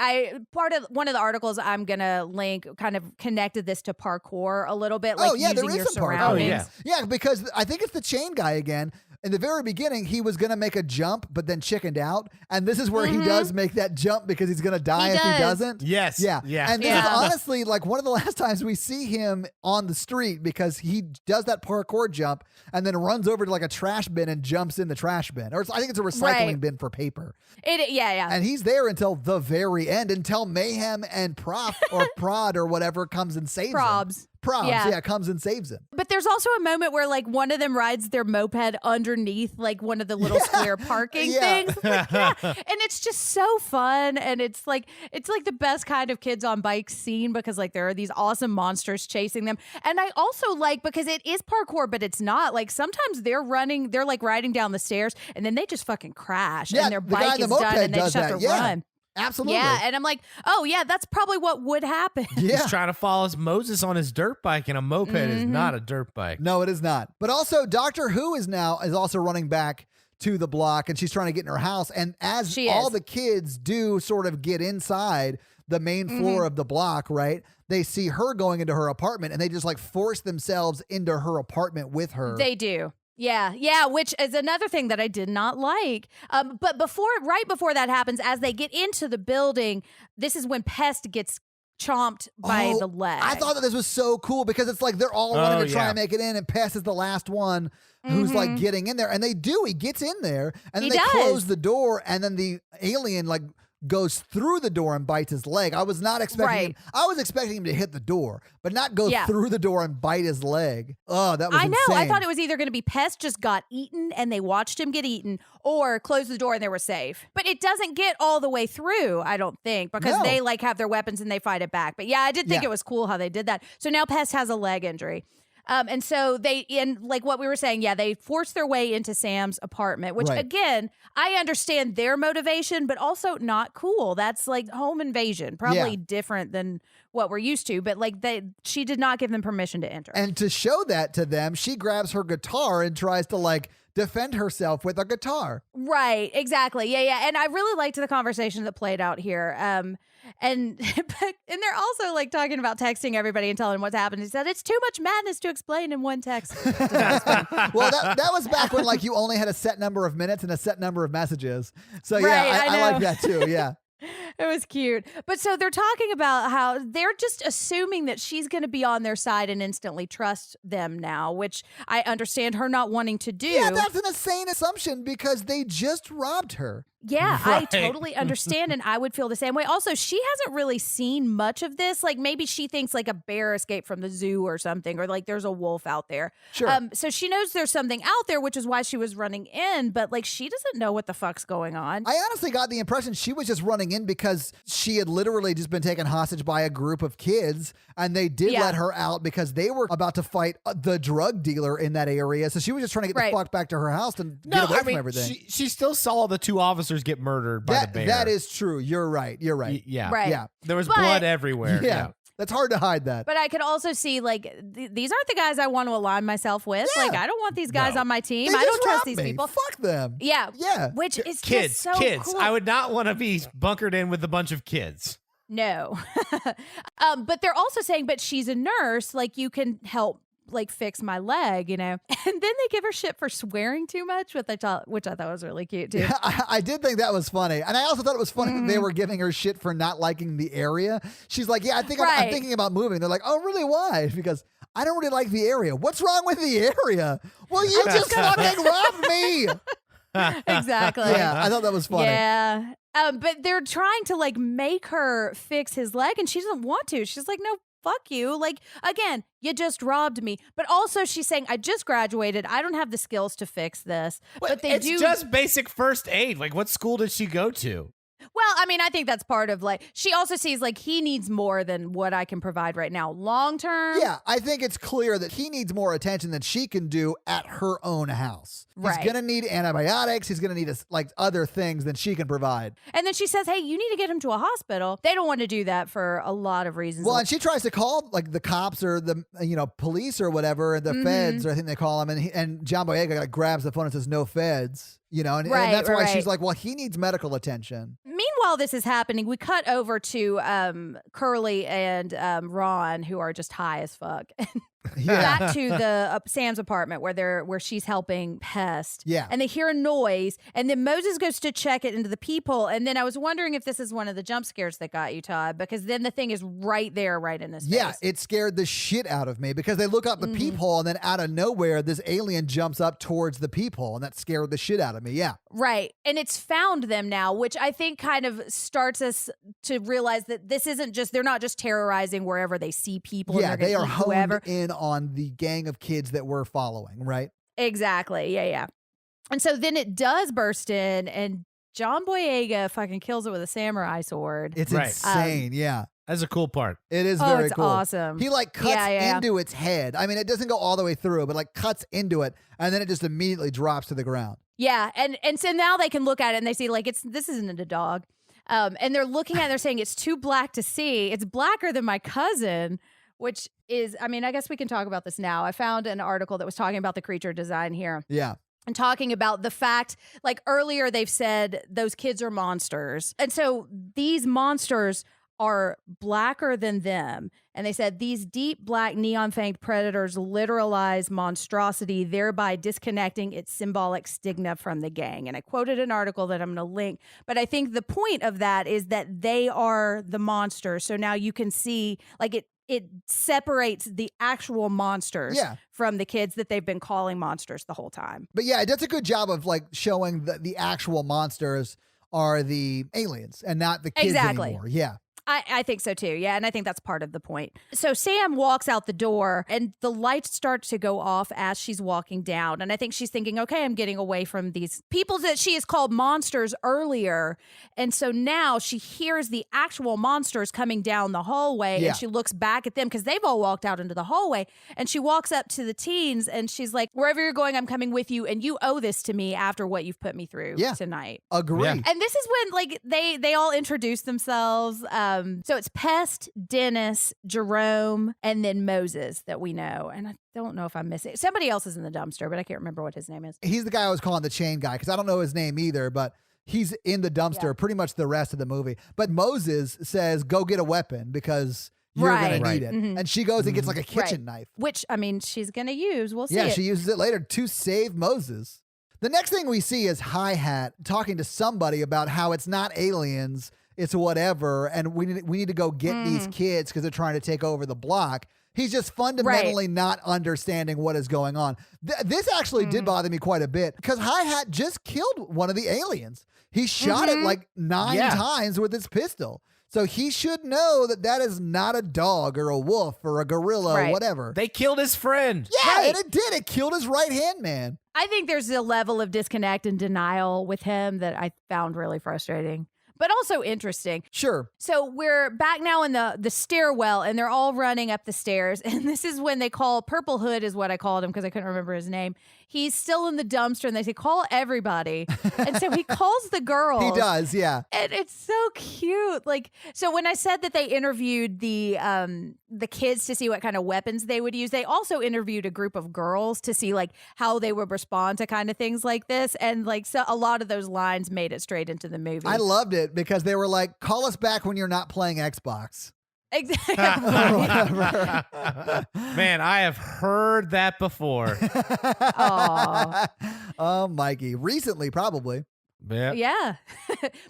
one of the articles I'm going to link kind of connected this to parkour a little bit. Like there is some parkour. Yeah, because I think it's the chain guy again. In the very beginning, he was going to make a jump, but then chickened out. And this is where he does make that jump because he's going to die if he doesn't. Yes. Yeah. And this is Yeah. honestly like one of the last times we see him on the street because he does that parkour jump and then runs over to like a trash bin and jumps in the trash bin. Or I think it's a recycling bin for paper. Yeah. And he's there until the very end, until Mayhem and Prod or whatever comes and saves him. Probs, comes and saves him. But there's also a moment where like one of them rides their moped underneath like one of the little square parking things. Like, and it's just so fun. And it's like the best kind of kids on bikes scene because like there are these awesome monsters chasing them. And I also like because it is parkour, but it's not. Like sometimes they're like riding down the stairs and then they just fucking crash and their bike is done and they just have to run. Absolutely. Yeah, and I'm like, oh yeah, that's probably what would happen. Yeah. He's trying to follow Moses on his dirt bike, and a moped is not a dirt bike. No, it is not. But also, Doctor Who is also running back to the block, and she's trying to get in her house. And as all the kids do sort of get inside the main floor of the block, right? They see her going into her apartment, and they just like force themselves into her apartment with her. They do. Yeah, which is another thing that I did not like. But right before that happens, as they get into the building, this is when Pest gets chomped by the leg. I thought that this was so cool because it's like they're all running to try and make it in, and Pest is the last one who's like getting in there. And they do. He gets in there, and then they close the door, and then the alien like goes through the door and bites his leg. I was not expecting him. I was expecting him to hit the door, but not go through the door and bite his leg. Oh, that was insane. I thought it was either going to be Pest just got eaten and they watched him get eaten, or close the door and they were safe. But it doesn't get all the way through, I don't think, because they like have their weapons and they fight it back. But yeah, I did think it was cool how they did that. So now Pest has a leg injury. And so like what we were saying, they force their way into Sam's apartment, which again, I understand their motivation, but also not cool. That's like home invasion, probably different than what we're used to, but like she did not give them permission to enter. And to show that to them, she grabs her guitar and tries to like defend herself with a guitar. Right, exactly. Yeah. And I really liked the conversation that played out here. And they're also like talking about texting everybody and telling them what's happened. He said it's too much madness to explain in one text. Well, that was back when like you only had a set number of minutes and a set number of messages. So yeah, Right, I like that too. Yeah. It was cute. But so they're talking about how they're just assuming that she's going to be on their side and instantly trust them now, which I understand her not wanting to do. Yeah, that's an insane assumption because they just robbed her. Yeah, Right. I totally understand, and I would feel the same way. Also, she hasn't really seen much of this. Like, maybe she thinks like a bear escaped from the zoo or something, or like there's a wolf out there. Sure. So she knows there's something out there, which is why she was running in, but like she doesn't know what the fuck's going on. I honestly got the impression she was just running in because she had literally just been taken hostage by a group of kids, and they did Yeah. let her out because they were about to fight the drug dealer in that area. So she was just trying to get Right. the fuck back to her house and No, get away I from mean, everything. she still saw the two officers get murdered by the bear. That is true. You're right. Yeah. Right. Yeah. There was But- blood everywhere. Yeah. That's hard to hide that. But I could also see like these aren't the guys I want to align myself with. Yeah. Like I don't want these guys No. on my team. They I don't just trust robbed these me. people. Fuck them. Yeah. Yeah. Which is Kids, just so kids. cool. I would not want to be bunkered in with a bunch of kids. No. But they're also saying, but she's a nurse. Like you can help like fix my leg, you know? And then they give her shit for swearing too much, which I thought was really cute too. Yeah, I did think that was funny. And I also thought it was funny that they were giving her shit for not liking the area. She's like, yeah, I think I'm Right. thinking about moving. They're like, oh, really? Why? Because I don't really like the area. What's wrong with the area? Well, you just fucking robbed me. Exactly. Yeah, I thought that was funny. Yeah. But they're trying to like make her fix his leg and she doesn't want to. She's like, no, fuck you. Like, again, you just robbed me. But also she's saying, I just graduated. I don't have the skills to fix this. But they it's do. just basic first aid. Like, what school did she go to? Well, I mean, I think that's part of like, she also sees like he needs more than what I can provide right now. Long term. Yeah, I think it's clear that he needs more attention than she can do at her own house. Right. He's going to need antibiotics. He's going to need like other things than she can provide. And then she says, hey, you need to get him to a hospital. They don't want to do that for a lot of reasons. Well, and she tries to call like the cops or the police or whatever, the feds, or I think they call them, and John Boyega like, grabs the phone and says no feds, and Right, that's why right. she's like, well, he needs medical attention. Meanwhile, this is happening. We cut over to Curly and Ron, who are just high as fuck. Yeah. Back to the Sam's apartment where she's helping Pest. Yeah. And they hear a noise, and then Moses goes to check it into the peephole. And then I was wondering if this is one of the jump scares that got you, Todd, because then the thing is right there, right in his face. Yeah, it scared the shit out of me because they look up the peephole and then out of nowhere, this alien jumps up towards the peephole and that scared the shit out of me. Yeah. Right. And it's found them now, which I think kind of starts us to realize that this isn't just, they're not just terrorizing wherever they see people. Yeah, and they're they gonna are eat honed whoever. in on the gang of kids that we're following, right? Exactly. Yeah. And so then it does burst in, and John Boyega fucking kills it with a samurai sword. It's Right. insane. Yeah. That's a cool part. It is Oh, very it's cool. awesome. He like cuts Yeah. into its head. I mean, it doesn't go all the way through, but like cuts into it, and then it just immediately drops to the ground. Yeah, and so now they can look at it and they see like this isn't a dog, and they're looking at it, they're saying it's too black to see. It's blacker than my cousin, which is, I mean, I guess we can talk about this now. I found an article that was talking about the creature design here. Yeah. And talking about the fact, like earlier, they've said those kids are monsters. And so these monsters are blacker than them. And they said these deep black neon fanged predators literalize monstrosity, thereby disconnecting its symbolic stigma from the gang. And I quoted an article that I'm going to link. But I think the point of that is that they are the monsters. So now you can see like it separates the actual monsters Yeah. from the kids that they've been calling monsters the whole time. But yeah, it does a good job of like showing that the actual monsters are the aliens and not the kids Exactly. anymore. Yeah. I think so too. Yeah. And I think that's part of the point. So Sam walks out the door and the lights start to go off as she's walking down. And I think she's thinking, okay, I'm getting away from these people that she has called monsters earlier. And so now she hears the actual monsters coming down the hallway Yeah. and she looks back at them because they've all walked out into the hallway. And she walks up to the teens and she's like, wherever you're going, I'm coming with you. And you owe this to me after what you've put me through Yeah. tonight. Agree. Yeah. And this is when like they all introduce themselves. So it's Pest, Dennis, Jerome, and then Moses that we know. And I don't know if I'm missing. Somebody else is in the dumpster, but I can't remember what his name is. He's the guy I was calling the chain guy because I don't know his name either, but he's in the dumpster pretty much the rest of the movie. But Moses says, go get a weapon because you're going to need it. Mm-hmm. And she goes and gets like a kitchen knife. Which, I mean, she's going to use. We'll see. Yeah, she uses it later to save Moses. The next thing we see is Hi-Hat talking to somebody about how it's not aliens, it's whatever, and we need to go get these kids because they're trying to take over the block. He's just fundamentally not understanding what is going on. This actually did bother me quite a bit because Hi-Hat just killed one of the aliens. He shot it like 9 times with his pistol. So he should know that that is not a dog or a wolf or a gorilla or whatever. They killed his friend. Yeah, and it did. It killed his right-hand man. I think there's a level of disconnect and denial with him that I found really frustrating, but also interesting. Sure. So we're back now in the stairwell, and they're all running up the stairs. And this is when they call Purple Hood is what I called him because I couldn't remember his name. He's still in the dumpster, and they say, call everybody. And so he calls the girls. He does, yeah. And it's so cute. Like, so when I said that they interviewed the kids to see what kind of weapons they would use, they also interviewed a group of girls to see like how they would respond to kind of things like this. And like, so a lot of those lines made it straight into the movie. I loved it because they were like, call us back when you're not playing Xbox. Exactly. Man, I have heard that before. Oh, Mikey. Recently, probably. Yeah.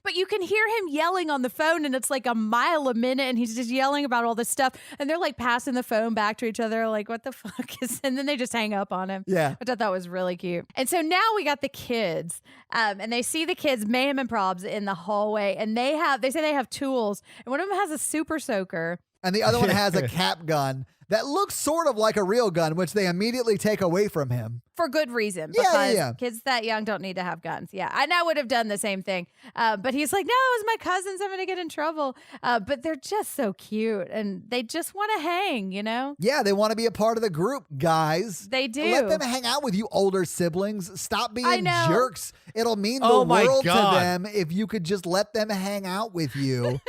But you can hear him yelling on the phone, and it's like a mile a minute, and he's just yelling about all this stuff. And they're like passing the phone back to each other, like, what the fuck is, and then they just hang up on him. Yeah. Which I thought was really cute. And so now we got the kids, and they see the kids, Mayhem and Probs, in the hallway, and they say they have tools, and one of them has a super soaker. And the other one has a cap gun that looks sort of like a real gun, which they immediately take away from him. For good reason, Yeah, because kids that young don't need to have guns. Yeah, and I would have done the same thing. But he's like, no, it was my cousins. I'm going to get in trouble. But they're just so cute, and they just want to hang, you know? Yeah, they want to be a part of the group, guys. They do. Let them hang out with you older siblings. Stop being know. jerks. It'll mean the my world God. to them if you could just let them hang out with you.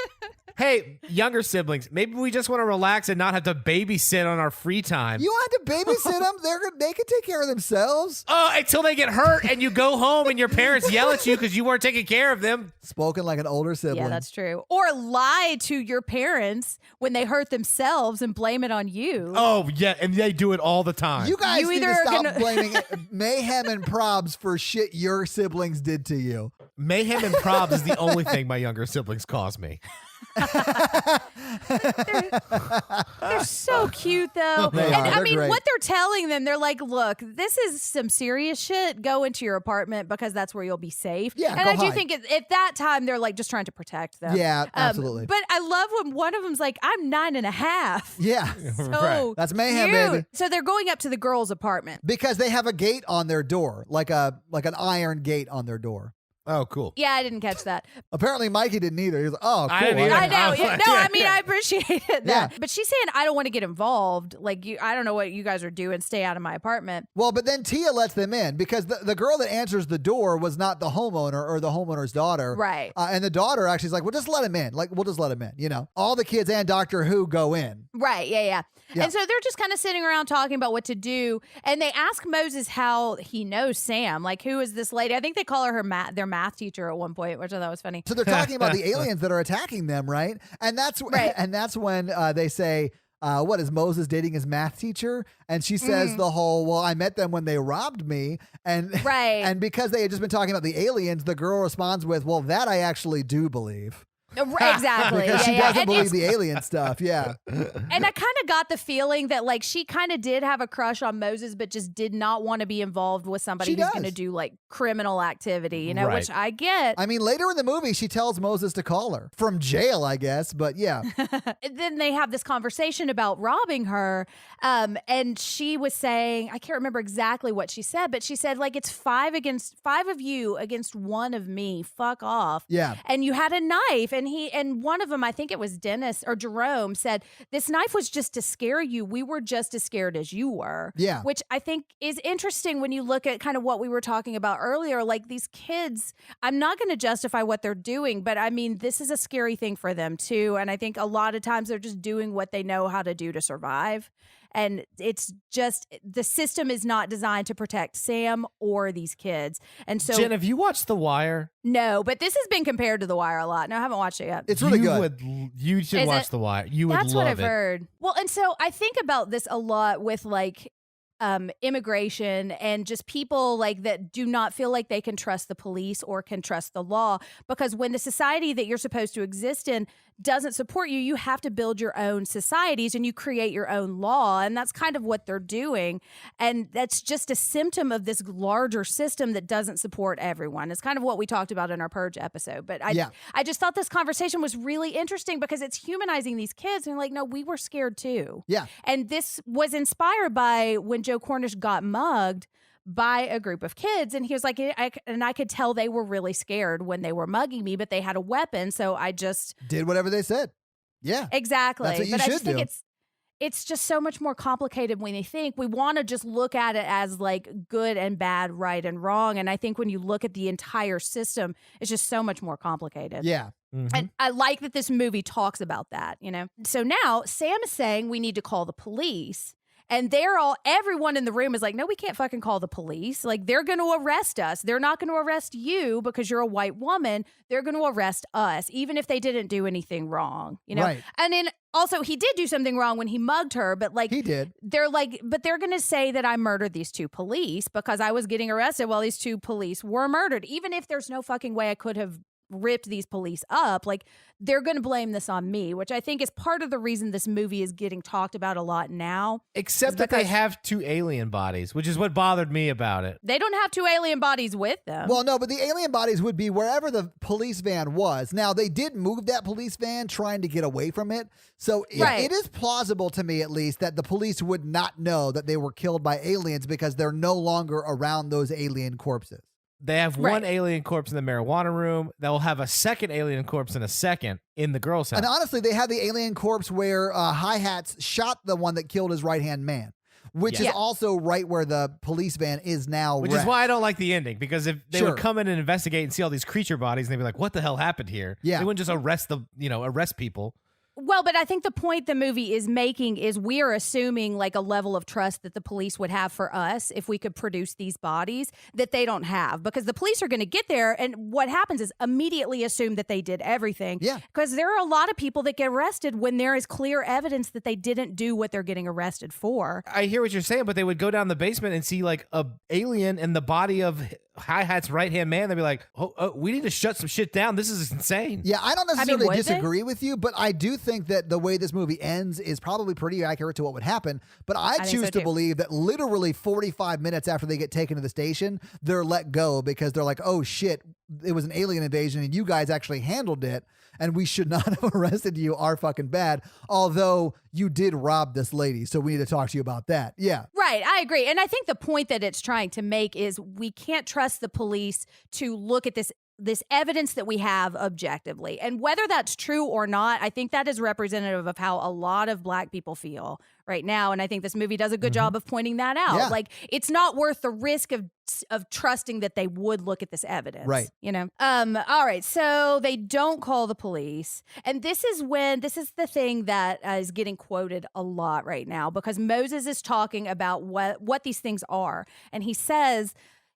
Hey, younger siblings, maybe we just want to relax and not have to babysit on our free time. You want to babysit them? They can take care of themselves. Oh, until they get hurt and you go home and your parents yell at you because you weren't taking care of them. Spoken like an older sibling. Yeah, that's true. Or lie to your parents when they hurt themselves and blame it on you. Oh, yeah, and they do it all the time. You guys need either to are stop blaming Mayhem and Probs for shit your siblings did to you. Mayhem and Probs is the only thing my younger siblings cause me. They're so cute, though. They And are. I They're mean, great. what they're telling them, they're like, look, this is some serious shit. Go into your apartment because that's where you'll be safe. Yeah, and go I do hide. think at that time, they're like just trying to protect them. Yeah, absolutely. But I love when one of them's like, I'm 9.5. Yeah. So Right. That's Mayhem, cute. baby. So they're going up to the girls' apartment. Because they have a gate on their door, like an iron gate on their door. Oh, cool. Yeah, I didn't catch that. Apparently, Mikey didn't either. He was like, oh, cool. I didn't either. I know. I was Yeah, like, no, yeah, I mean, yeah. I appreciated that. Yeah. But she's saying, I don't want to get involved. Like, I don't know what you guys are doing. Stay out of my apartment. Well, but then Tia lets them in because the girl that answers the door was not the homeowner or the homeowner's daughter. Right. And the daughter actually is like, well, just let him in. Like, we'll just let him in. You know, all the kids and Doctor Who go in. Right. Yeah. Yeah. And so they're just kind of sitting around talking about what to do. And they ask Moses how he knows Sam. Like, who is this lady? I think they call her their math teacher at one point, which I thought was funny. So they're talking about the aliens that are attacking them, right? And that's Right. and that's when they say, what is Moses dating his math teacher? And she says the whole, well, I met them when they robbed me. And Right. and because they had just been talking about the aliens, the girl responds with, well, that I actually do believe. Exactly. Because she yeah. doesn't And believe it's- the alien stuff. Yeah. And I kind of got the feeling that like she kind of did have a crush on Moses, but just did not want to be involved with somebody She who's does. going to do like criminal activity, you know, Right. which I get. I mean, later in the movie, she tells Moses to call her from jail, I guess. But yeah. And then they have this conversation about robbing her. And she was saying, I can't remember exactly what she said, but she said like, it's 5 of you against 1 of me. Fuck off. Yeah. And you had a knife. And one of them, I think it was Dennis or Jerome, said, this knife was just to scare you. We were just as scared as you were. Yeah. Which I think is interesting when you look at kind of what we were talking about earlier. Like these kids, I'm not going to justify what they're doing, but I mean, this is a scary thing for them too. And I think a lot of times they're just doing what they know how to do to survive. And it's just the system is not designed to protect Sam or these kids. And so, Jen, have you watched The Wire? No, but this has been compared to The Wire a lot. No, I haven't watched it yet. It's really you good. You should watch The Wire. You would love it. That's what I've heard. Well, and so I think about this a lot with like immigration and just people like that do not feel like they can trust the police or can trust the law, because when the society that you're supposed to exist in doesn't support you, you have to build your own societies and you create your own law. And that's kind of what they're doing. And that's just a symptom of this larger system that doesn't support everyone. It's kind of what we talked about in our Purge episode. But I just thought this conversation was really interesting because it's humanizing these kids. And like, no, we were scared too. Yeah. And this was inspired by when Joe Cornish got mugged by a group of kids, and he was like, I could tell they were really scared when they were mugging me, but they had a weapon, so I just did whatever they said. Yeah, exactly. That's what you but should I just think do. it's just so much more complicated when they think. We want to just look at it as like good and bad, right and wrong, and I think when you look at the entire system, it's just so much more complicated. Yeah. Mm-hmm. And I like that this movie talks about that, you know? So now Sam is saying we need to call the police. And everyone in the room is like, no, we can't fucking call the police. Like, they're going to arrest us. They're not going to arrest you because you're a white woman. They're going to arrest us, even if they didn't do anything wrong, you know? Right. And then also, he did do something wrong when he mugged her, but like, He did. They're like, but they're going to say that I murdered these two police because I was getting arrested while these two police were murdered. Even if there's no fucking way I could have ripped these police up, like they're going to blame this on me, which I think is part of the reason this movie is getting talked about a lot now. Except that they have two alien bodies, which is what bothered me about it. They don't have two alien bodies with them. Well, no, but the alien bodies would be wherever the police van was. Now, they did move that police van trying to get away from it. So it is plausible to me, at least, that the police would not know that they were killed by aliens because they're no longer around those alien corpses. They have one alien corpse in the marijuana room. They'll have a second alien corpse in a second in the girl's house. And honestly, they have the alien corpse where Hi-Hats shot the one that killed his right-hand man, which is also right where the police van is now. Which is why I don't like the ending, because if they would come in and investigate and see all these creature bodies and they'd be like, what the hell happened here? Yeah. They wouldn't just arrest people. Well, but I think the point the movie is making is we are assuming like a level of trust that the police would have for us if we could produce these bodies that they don't have, because the police are going to get there. And what happens is immediately assume that they did everything. Yeah. Because there are a lot of people that get arrested when there is clear evidence that they didn't do what they're getting arrested for. I hear what you're saying, but they would go down the basement and see like a alien in the body of Hi-Hat's right-hand man. They'd be like, oh, we need to shut some shit down. This is insane. Yeah, I don't necessarily would disagree with you, but I do think that the way this movie ends is probably pretty accurate to what would happen. But I choose so to too. believe that literally 45 minutes after they get taken to the station, they're let go because they're like, oh shit, it was an alien invasion and you guys actually handled it and we should not have arrested you. Are fucking bad. Although you did rob this lady, so we need to talk to you about that. Yeah. Right, I agree. And I think the point that it's trying to make is we can't trust the police to look at this evidence that we have objectively. And whether that's true or not, I think that is representative of how a lot of Black people feel right now. And I think this movie does a good job of pointing that out. Yeah. Like, it's not worth the risk of trusting that they would look at this evidence. Right. You know? All right. So they don't call the police. And this is the thing that is getting quoted a lot right now, because Moses is talking about what these things are. And he says,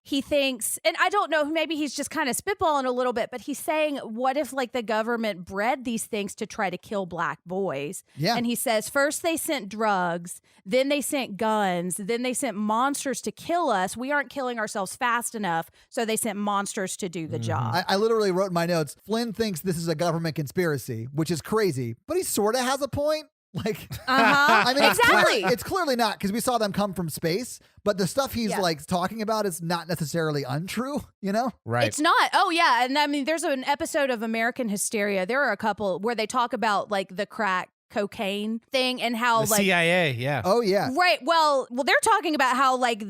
he thinks, and I don't know, maybe he's just kind of spitballing a little bit, but he's saying, what if like the government bred these things to try to kill Black boys? Yeah. And he says, first they sent drugs, then they sent guns, then they sent monsters to kill us. We aren't killing ourselves fast enough, so they sent monsters to do the job. I literally wrote in my notes, Flynn thinks this is a government conspiracy, which is crazy, but he sort of has a point. Like, I mean, Exactly. It's clearly not, because we saw them come from space, but the stuff he's like talking about is not necessarily untrue, you know? Right. It's not. Oh, yeah. And I mean, there's an episode of American Hysteria. There are a couple where they talk about like the crack cocaine thing and how the like CIA, yeah. Oh, yeah. Right. Well, they're talking about how like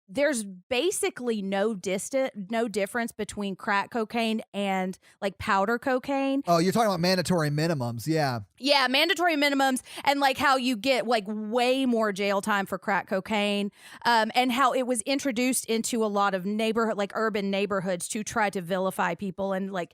there's basically no difference between crack cocaine and like powder cocaine. Oh, you're talking about mandatory minimums. Yeah. Yeah, mandatory minimums, and like how you get like way more jail time for crack cocaine, and how it was introduced into a lot of urban neighborhoods to try to vilify people. And like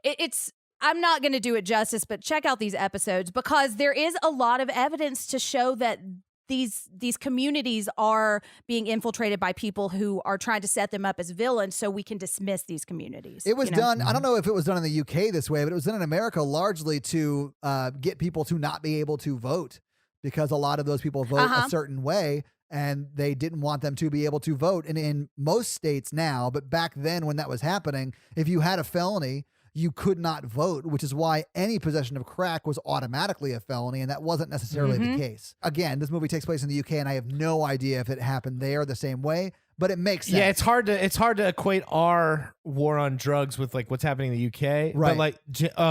it's I'm not going to do it justice, but check out these episodes because there is a lot of evidence to show that these communities are being infiltrated by people who are trying to set them up as villains so we can dismiss these communities. It was done, I don't know if it was done in the UK this way, but it was done in America largely to get people to not be able to vote because a lot of those people vote a certain way and they didn't want them to be able to vote. And in most states now, but back then when that was happening, if you had a felony, you could not vote, which is why any possession of crack was automatically a felony, and that wasn't necessarily the case. Again, this movie takes place in the UK, and I have no idea if it happened there the same way, but it makes sense. Yeah, it's hard to equate our war on drugs with like what's happening in the UK. Right. But like,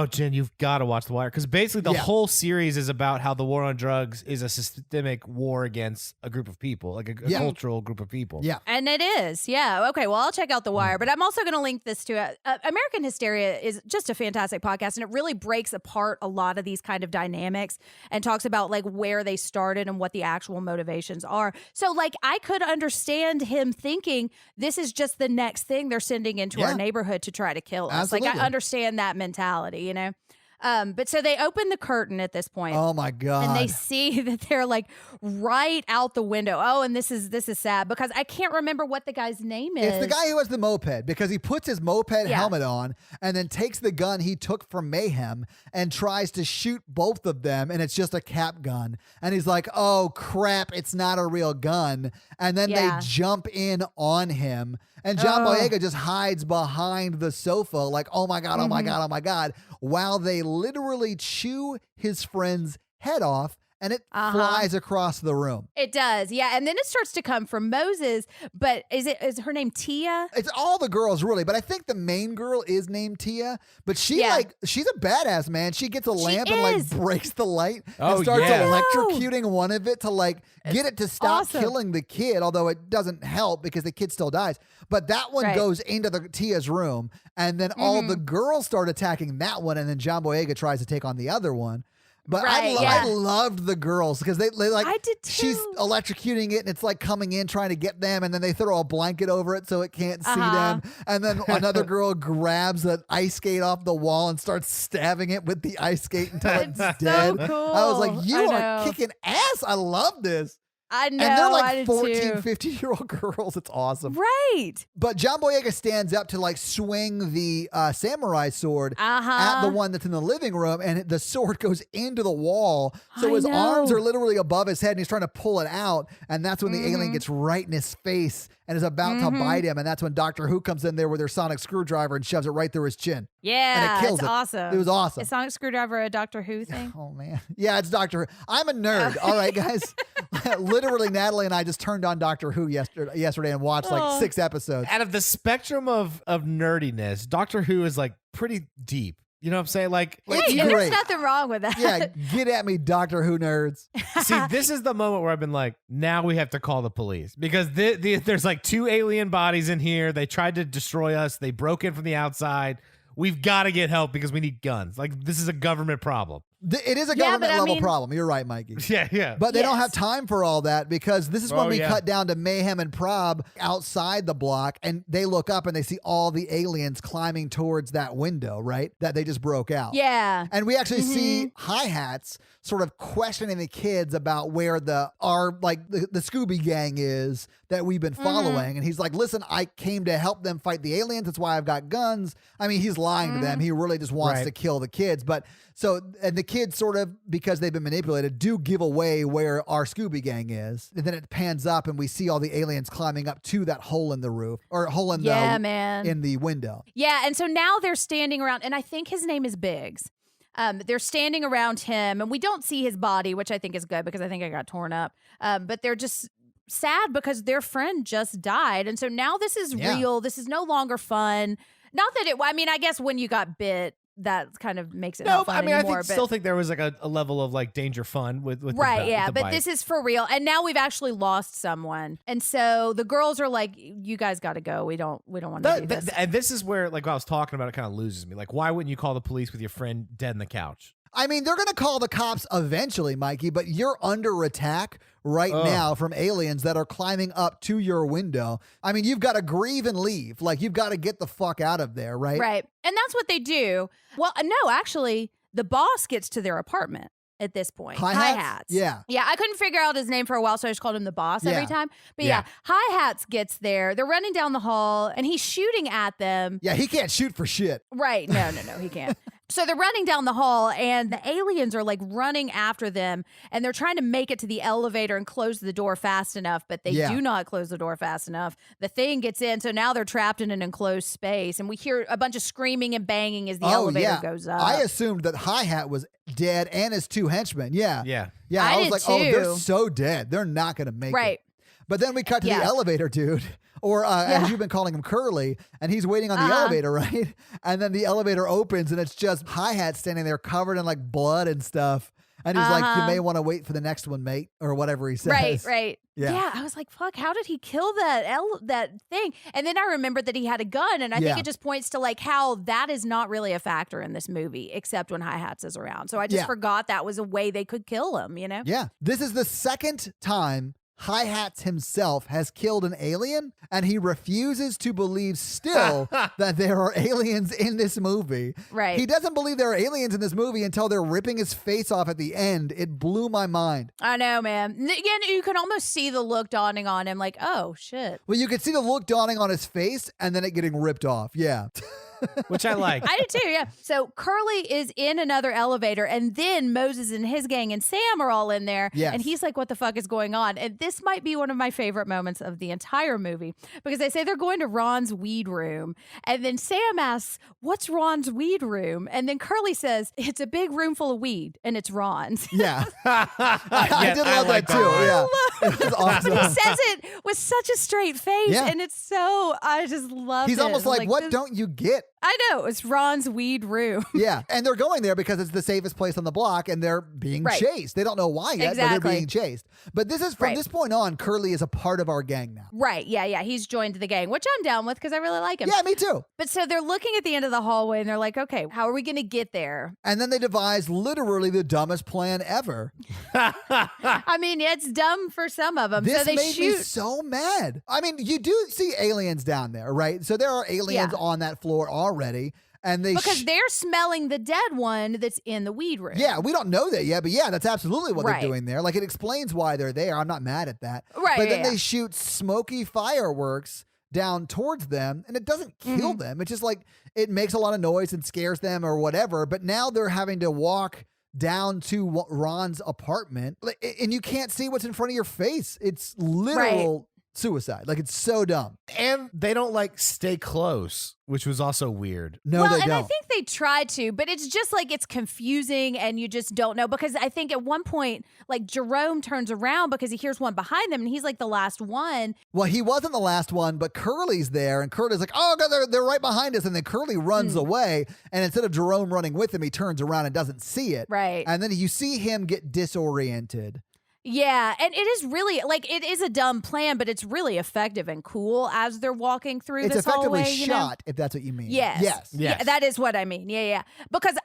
Jen, you've got to watch The Wire because basically the whole series is about how the war on drugs is a systemic war against a group of people, like a cultural group of people. Yeah. And it is. Yeah. Okay. Well, I'll check out The Wire, but I'm also going to link this to American Hysteria is just a fantastic podcast, and it really breaks apart a lot of these kind of dynamics and talks about like where they started and what the actual motivations are. So like I could understand him thinking this is just the next thing they're sending into our neighborhood to try to kill us. Absolutely. Like I understand that mentality, you know? But so they open the curtain at this point. Oh my God. And they see that they're like right out the window. Oh, and this is sad because I can't remember what the guy's name is. It's the guy who has the moped because he puts his moped helmet on and then takes the gun he took from Mayhem and tries to shoot both of them, and it's just a cap gun. And he's like, oh crap, it's not a real gun. And then they jump in on him. And John Boyega just hides behind the sofa like, oh my God, oh my God, oh my God, while they literally chew his friend's head off and it flies across the room. It does, yeah. And then it starts to come from Moses, but is her name Tia? It's all the girls really, but I think the main girl is named Tia, but she's a badass, man. She gets a lamp and like breaks the light and starts electrocuting one of it to like get it to stop killing the kid, although it doesn't help because the kid still dies. But that one goes into the Tia's room, and then all the girls start attacking that one, and then John Boyega tries to take on the other one. But I loved the girls because they like I did too. She's electrocuting it and it's like coming in trying to get them, and then they throw a blanket over it so it can't see them, and then another girl grabs an ice skate off the wall and starts stabbing it with the ice skate until it's dead. So cool. I was like, you are kicking ass. I love this. I know. And they're like 14, 15-year-old girls. It's awesome. Right. But John Boyega stands up to like swing the samurai sword at the one that's in the living room, and the sword goes into the wall. So his arms are literally above his head, and he's trying to pull it out. And that's when the alien gets right in his face and is about to bite him. And that's when Doctor Who comes in there with her sonic screwdriver and shoves it right through his chin. Yeah, and it kills it's awesome. It was awesome. Is sonic screwdriver a Doctor Who thing? Oh, man. Yeah, it's Doctor Who. I'm a nerd. All right, guys. Literally, Natalie and I just turned on Doctor Who yesterday and watched like 6 episodes. Out of the spectrum of nerdiness, Doctor Who is like pretty deep. You know what I'm saying? Like, it's and great. there's nothing wrong with that. Yeah, get at me, Doctor Who nerds. See, this is the moment where I've been like, now we have to call the police because there's like 2 alien bodies in here. They tried to destroy us. They broke in from the outside. We've got to get help because we need guns. Like, this is a government problem. It is a government level problem. You're right, Mikey. Yeah. But they don't have time for all that because this is when we cut down to Mayhem and Prob outside the block, and they look up and they see all the aliens climbing towards that window, right? That they just broke out. Yeah. And we actually see Hi-Hats sort of questioning the kids about where the Scooby gang is that we've been following. And he's like, listen, I came to help them fight the aliens. That's why I've got guns. I mean, he's lying to them. He really just wants to kill the kids. But so, and the kids sort of, because they've been manipulated, do give away where our Scooby gang is. And then it pans up and we see all the aliens climbing up to that hole in the roof or hole in in the window. Yeah. And so now they're standing around, and I think his name is Biggs. They're standing around him, and we don't see his body, which I think is good because I think it got torn up. But they're just sad because their friend just died. And so now this is real. This is no longer fun. Not that I mean, I guess when you got bit, that kind of makes it No, not fun I mean, anymore. I still think there was like a level of like danger fun with right, yeah, the but bite. this is for real. And now we've actually lost someone, and so the girls are like, "You guys got to go. We don't want to do this." And this is where, like, what I was talking about, it kind of loses me. Like, why wouldn't you call the police with your friend dead in the couch? I mean, they're going to call the cops eventually, Mikey, but you're under attack right now from aliens that are climbing up to your window. I mean, you've got to grieve and leave. Like, you've got to get the fuck out of there, right? Right. And that's what they do. Well, no, actually, the boss gets to their apartment at this point. Hi-Hats? Yeah. Yeah, I couldn't figure out his name for a while, so I just called him the boss every time. But Yeah. Hi-Hats gets there. They're running down the hall, and he's shooting at them. Yeah, he can't shoot for shit. Right. No, he can't. So they're running down the hall, and the aliens are like running after them, and they're trying to make it to the elevator and close the door fast enough, but they do not close the door fast enough. The thing gets in, so now they're trapped in an enclosed space, and we hear a bunch of screaming and banging as the elevator goes up. I assumed that Hi-Hat was dead and his two henchmen. Yeah. Yeah. Yeah, I was did like, oh, they're too. so dead. They're not going to make it. Right. But then we cut to the elevator dude, or as you've been calling him, Curly, and he's waiting on the elevator, right? And then the elevator opens, and it's just Hi-Hat standing there covered in like blood and stuff. And he's like, you may want to wait for the next one, mate, or whatever he says. Right. Yeah. Yeah, I was like, fuck, how did he kill that thing? And then I remembered that he had a gun, and I think it just points to like how that is not really a factor in this movie, except when Hi-Hats is around. So I just forgot that was a way they could kill him, you know? Yeah. This is the second time Hi-Hats himself has killed an alien, and he refuses to believe still that there are aliens in this movie. Right. He doesn't believe there are aliens in this movie until they're ripping his face off at the end. It blew my mind. I know, man. Again, you can almost see the look dawning on him like, oh, shit. Well, you could see the look dawning on his face and then it getting ripped off. Yeah. Which I like. I do too, yeah. So Curly is in another elevator, and then Moses and his gang and Sam are all in there. Yes. And he's like, what the fuck is going on? And this might be one of my favorite moments of the entire movie, because they say they're going to Ron's weed room. And then Sam asks, what's Ron's weed room? And then Curly says, it's a big room full of weed, and it's Ron's. Yeah. I did love that too. Yeah. It was awesome. But he says it with such a straight face, Yeah. and it's so, I just love it. He's almost like, what this- don't you get? I know, it's Ron's weed room. Yeah. And they're going there because it's the safest place on the block, and they're being chased. They don't know why yet, but they're Exactly. being chased. But this is from this point on, Curly is a part of our gang now. Right, yeah. He's joined the gang, which I'm down with because I really like him. Yeah, me too. But so they're looking at the end of the hallway and they're like, okay, how are we going to get there? And then they devise literally the dumbest plan ever. I mean, it's dumb for some of them. This so they made me shoot. so mad. I mean, you do see aliens down there, right? So there are aliens on that floor already. And they Because they're smelling the dead one that's in the weed room. Yeah, we don't know that yet, but yeah, that's absolutely what Right. they're doing there. Like, it explains why they're there. I'm not mad at that. Right, But then yeah. they shoot smoky fireworks down towards them, and it doesn't kill them. It's just like it makes a lot of noise and scares them or whatever. But now they're having to walk down to Ron's apartment, and you can't see what's in front of your face. It's literal suicide. Like, it's so dumb. And they don't like stay close, which was also weird. No, well, they and don't. I think they tried to, but it's just like it's confusing and you just don't know. Because I think at one point, like Jerome turns around because he hears one behind them and he's like the last one. Well, he wasn't the last one, but Curly's there, and Curly's like, oh, God, they're right behind us. And then Curly runs away, and instead of Jerome running with him, he turns around and doesn't see it. Right. And then you see him get disoriented. Yeah, and it is really like it is a dumb plan, but it's really effective and cool as they're walking through It's this effectively hallway. You know? shot, if that's what you mean. Yes. Yes. Yes. Yeah, that is what I mean. Yeah. Because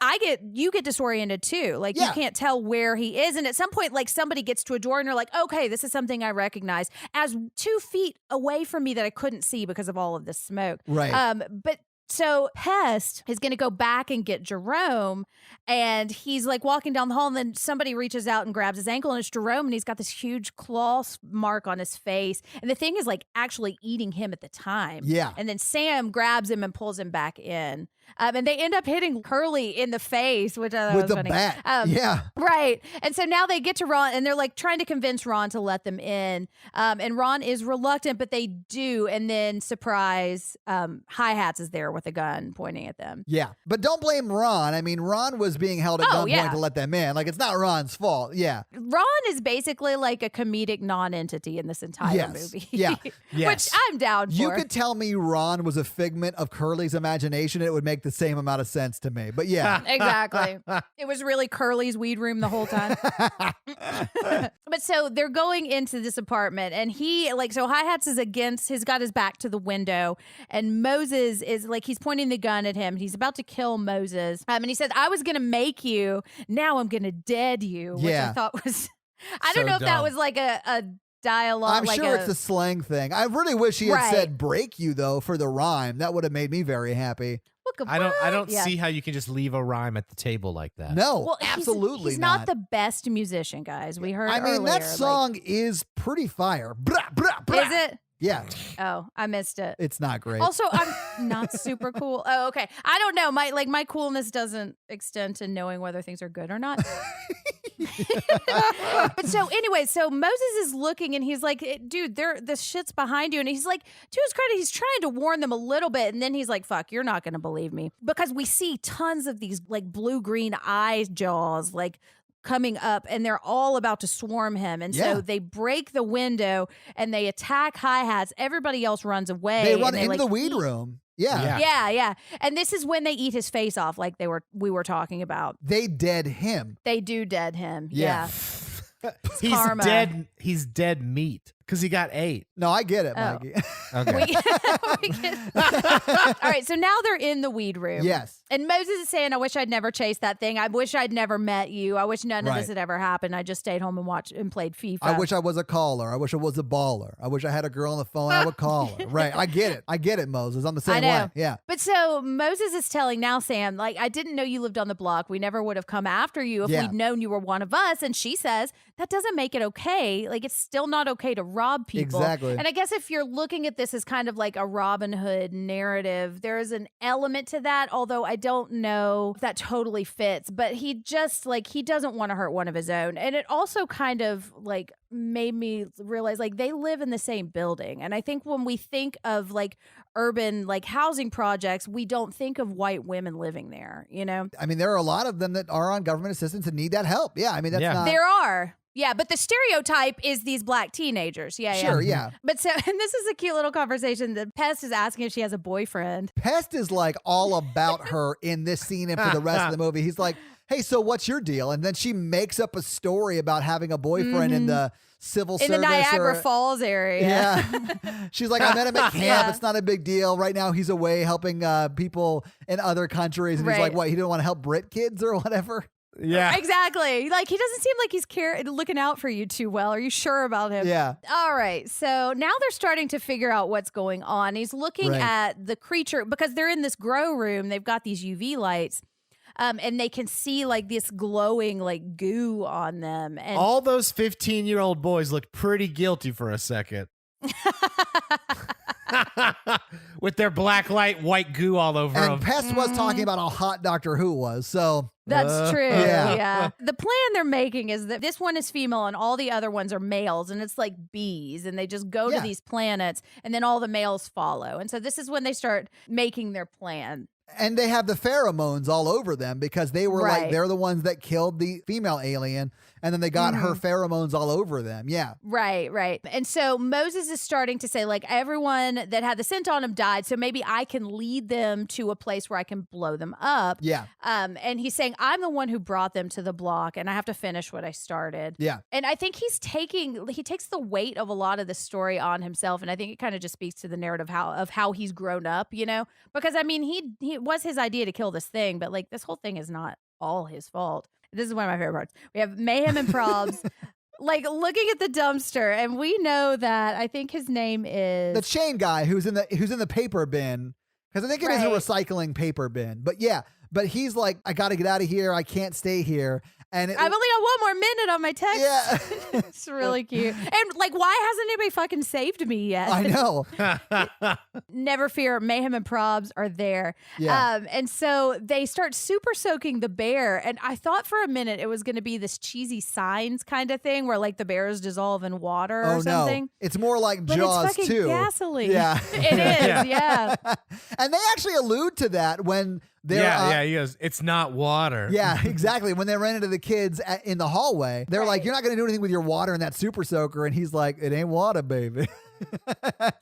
you get disoriented too. Like you Yeah. can't tell where he is. And at some point, like somebody gets to a door and you're like, okay, this is something I recognize as 2 feet away from me that I couldn't see because of all of this smoke. Right. But so Pest is going to go back and get Jerome, and he's like walking down the hall, and then somebody reaches out and grabs his ankle, and it's Jerome, and he's got this huge claw mark on his face, and the thing is like actually eating him at the time. Yeah. And then Sam grabs him and pulls him back in. And they end up hitting Curly in the face, which I thought With was the funny. bat. Yeah. Right. And so now they get to Ron and they're like trying to convince Ron to let them in. And Ron is reluctant, but they do. And then surprise, Hi-Hats is there with a gun pointing at them. Yeah. But don't blame Ron. I mean, Ron was being held at gunpoint to let them in. Like, it's not Ron's fault. Yeah. Ron is basically like a comedic non-entity in this entire movie. Yeah. Which I'm down for. You could tell me Ron was a figment of Curly's imagination. It would make the same amount of sense to me. But yeah. Exactly. It was really Curly's weed room the whole time. But so they're going into this apartment, and he, like, so Hi-Hats is he's got his back to the window, and Moses is like, he's pointing the gun at him. He's about to kill Moses. And he said, I was going to make you. Now I'm going to dead you. Which I thought was, I don't know if that was like a dialogue. I'm sure it's a slang thing. I really wish he had said break you, though, for the rhyme. That would have made me very happy. I don't see how you can just leave a rhyme at the table like that. No, well, absolutely he's not the best musician, guys. We heard I mean, earlier, that song is pretty fire. Blah, blah, blah. Is it? Yeah. Oh, I missed it. It's not great. Also, I'm not super cool. Oh, okay. I don't know. My coolness doesn't extend to knowing whether things are good or not. But so anyway, so Moses is looking and he's like, dude, this shit's behind you. And he's like, to his credit, he's trying to warn them a little bit. And then he's like, fuck, you're not going to believe me. Because we see tons of these like blue-green eye jaws like coming up, and they're all about to swarm him. And so they break the window and they attack Hi-Hats. Everybody else runs away. They run into the weed room. Yeah. And this is when they eat his face off, like we were talking about. They dead him. They do dead him. Yeah. He's karma. dead. He's dead meat because he got ate. No, I get it, Maggie. Okay. All right, so now they're in the weed room. Yes. And Moses is saying, I wish I'd never chased that thing. I wish I'd never met you. I wish none of this had ever happened. I just stayed home and watched and played FIFA. I wish I was a caller. I wish I was a baller. I wish I had a girl on the phone. I would call her. Right. I get it, Moses. I'm the same way. Yeah. But so Moses is telling now Sam, like, I didn't know you lived on the block. We never would have come after you if we'd known you were one of us. And she says, that doesn't make it okay. Like, it's still not okay to rob people. Exactly. And I guess if you're looking at this as kind of like a Robin Hood narrative, there is an element to that, although I don't know if that totally fits. But he just, like, he doesn't want to hurt one of his own. And it also kind of, like, made me realize, like, they live in the same building. And I think when we think of, like, urban, like, housing projects, we don't think of white women living there, you know? I mean, there are a lot of them that are on government assistance and need that help. Yeah, I mean, that's not... There are. Yeah, but the stereotype is these black teenagers. Yeah, Sure, yeah. But so, and this is a cute little conversation that Pest is asking if she has a boyfriend. Pest is like all about her in this scene and for the rest of the movie. He's like, hey, so what's your deal? And then she makes up a story about having a boyfriend in the civil service. In the Niagara Falls area. Yeah. She's like, I met him at camp. It's not a big deal. Right now he's away helping people in other countries. And he's like, what, he didn't want to help Brit kids or whatever? Yeah. Exactly. Like, he doesn't seem like he's looking out for you too well. Are you sure about him? Yeah. All right. So now they're starting to figure out what's going on. He's looking at the creature because they're in this grow room. They've got these UV lights. And they can see like this glowing like goo on them. And all those 15-year-old boys looked pretty guilty for a second. With their black light, white goo all over them. And Pest was talking about how hot Doctor Who was, so... That's true. Yeah. The plan they're making is that this one is female and all the other ones are males, and it's like bees, and they just go to these planets, and then all the males follow. And so this is when they start making their plan. And they have the pheromones all over them because they were like, they're the ones that killed the female alien. And then they got her pheromones all over them. Yeah. Right. And so Moses is starting to say, like, everyone that had the scent on him died. So maybe I can lead them to a place where I can blow them up. Yeah. And he's saying, I'm the one who brought them to the block and I have to finish what I started. Yeah. And I think he takes the weight of a lot of the story on himself. And I think it kind of just speaks to the narrative of how he's grown up, you know, because I mean, he was his idea to kill this thing, but like this whole thing is not all his fault. This is one of my favorite parts. We have Mayhem and Probs like looking at the dumpster, and we know that I think his name is the chain guy who's in the paper bin, because I think it is a recycling paper bin. But yeah, but he's like, I got to get out of here. I can't stay here. And I've only got one more minute on my text. Yeah. It's really cute. And like, why hasn't anybody fucking saved me yet? I know. Never fear, Mayhem and Probs are there. Yeah. And so they start super soaking the bear. And I thought for a minute it was going to be this cheesy Signs kind of thing where like the bears dissolve in water or something. No. It's more like But Jaws it's fucking 2. gasoline. Yeah. It is, yeah. And they actually allude to that when they're he goes, it's not water. Yeah, exactly. When they ran into the kids in the hallway, they're like, you're not going to do anything with your water in that super soaker. And he's like, it ain't water, baby.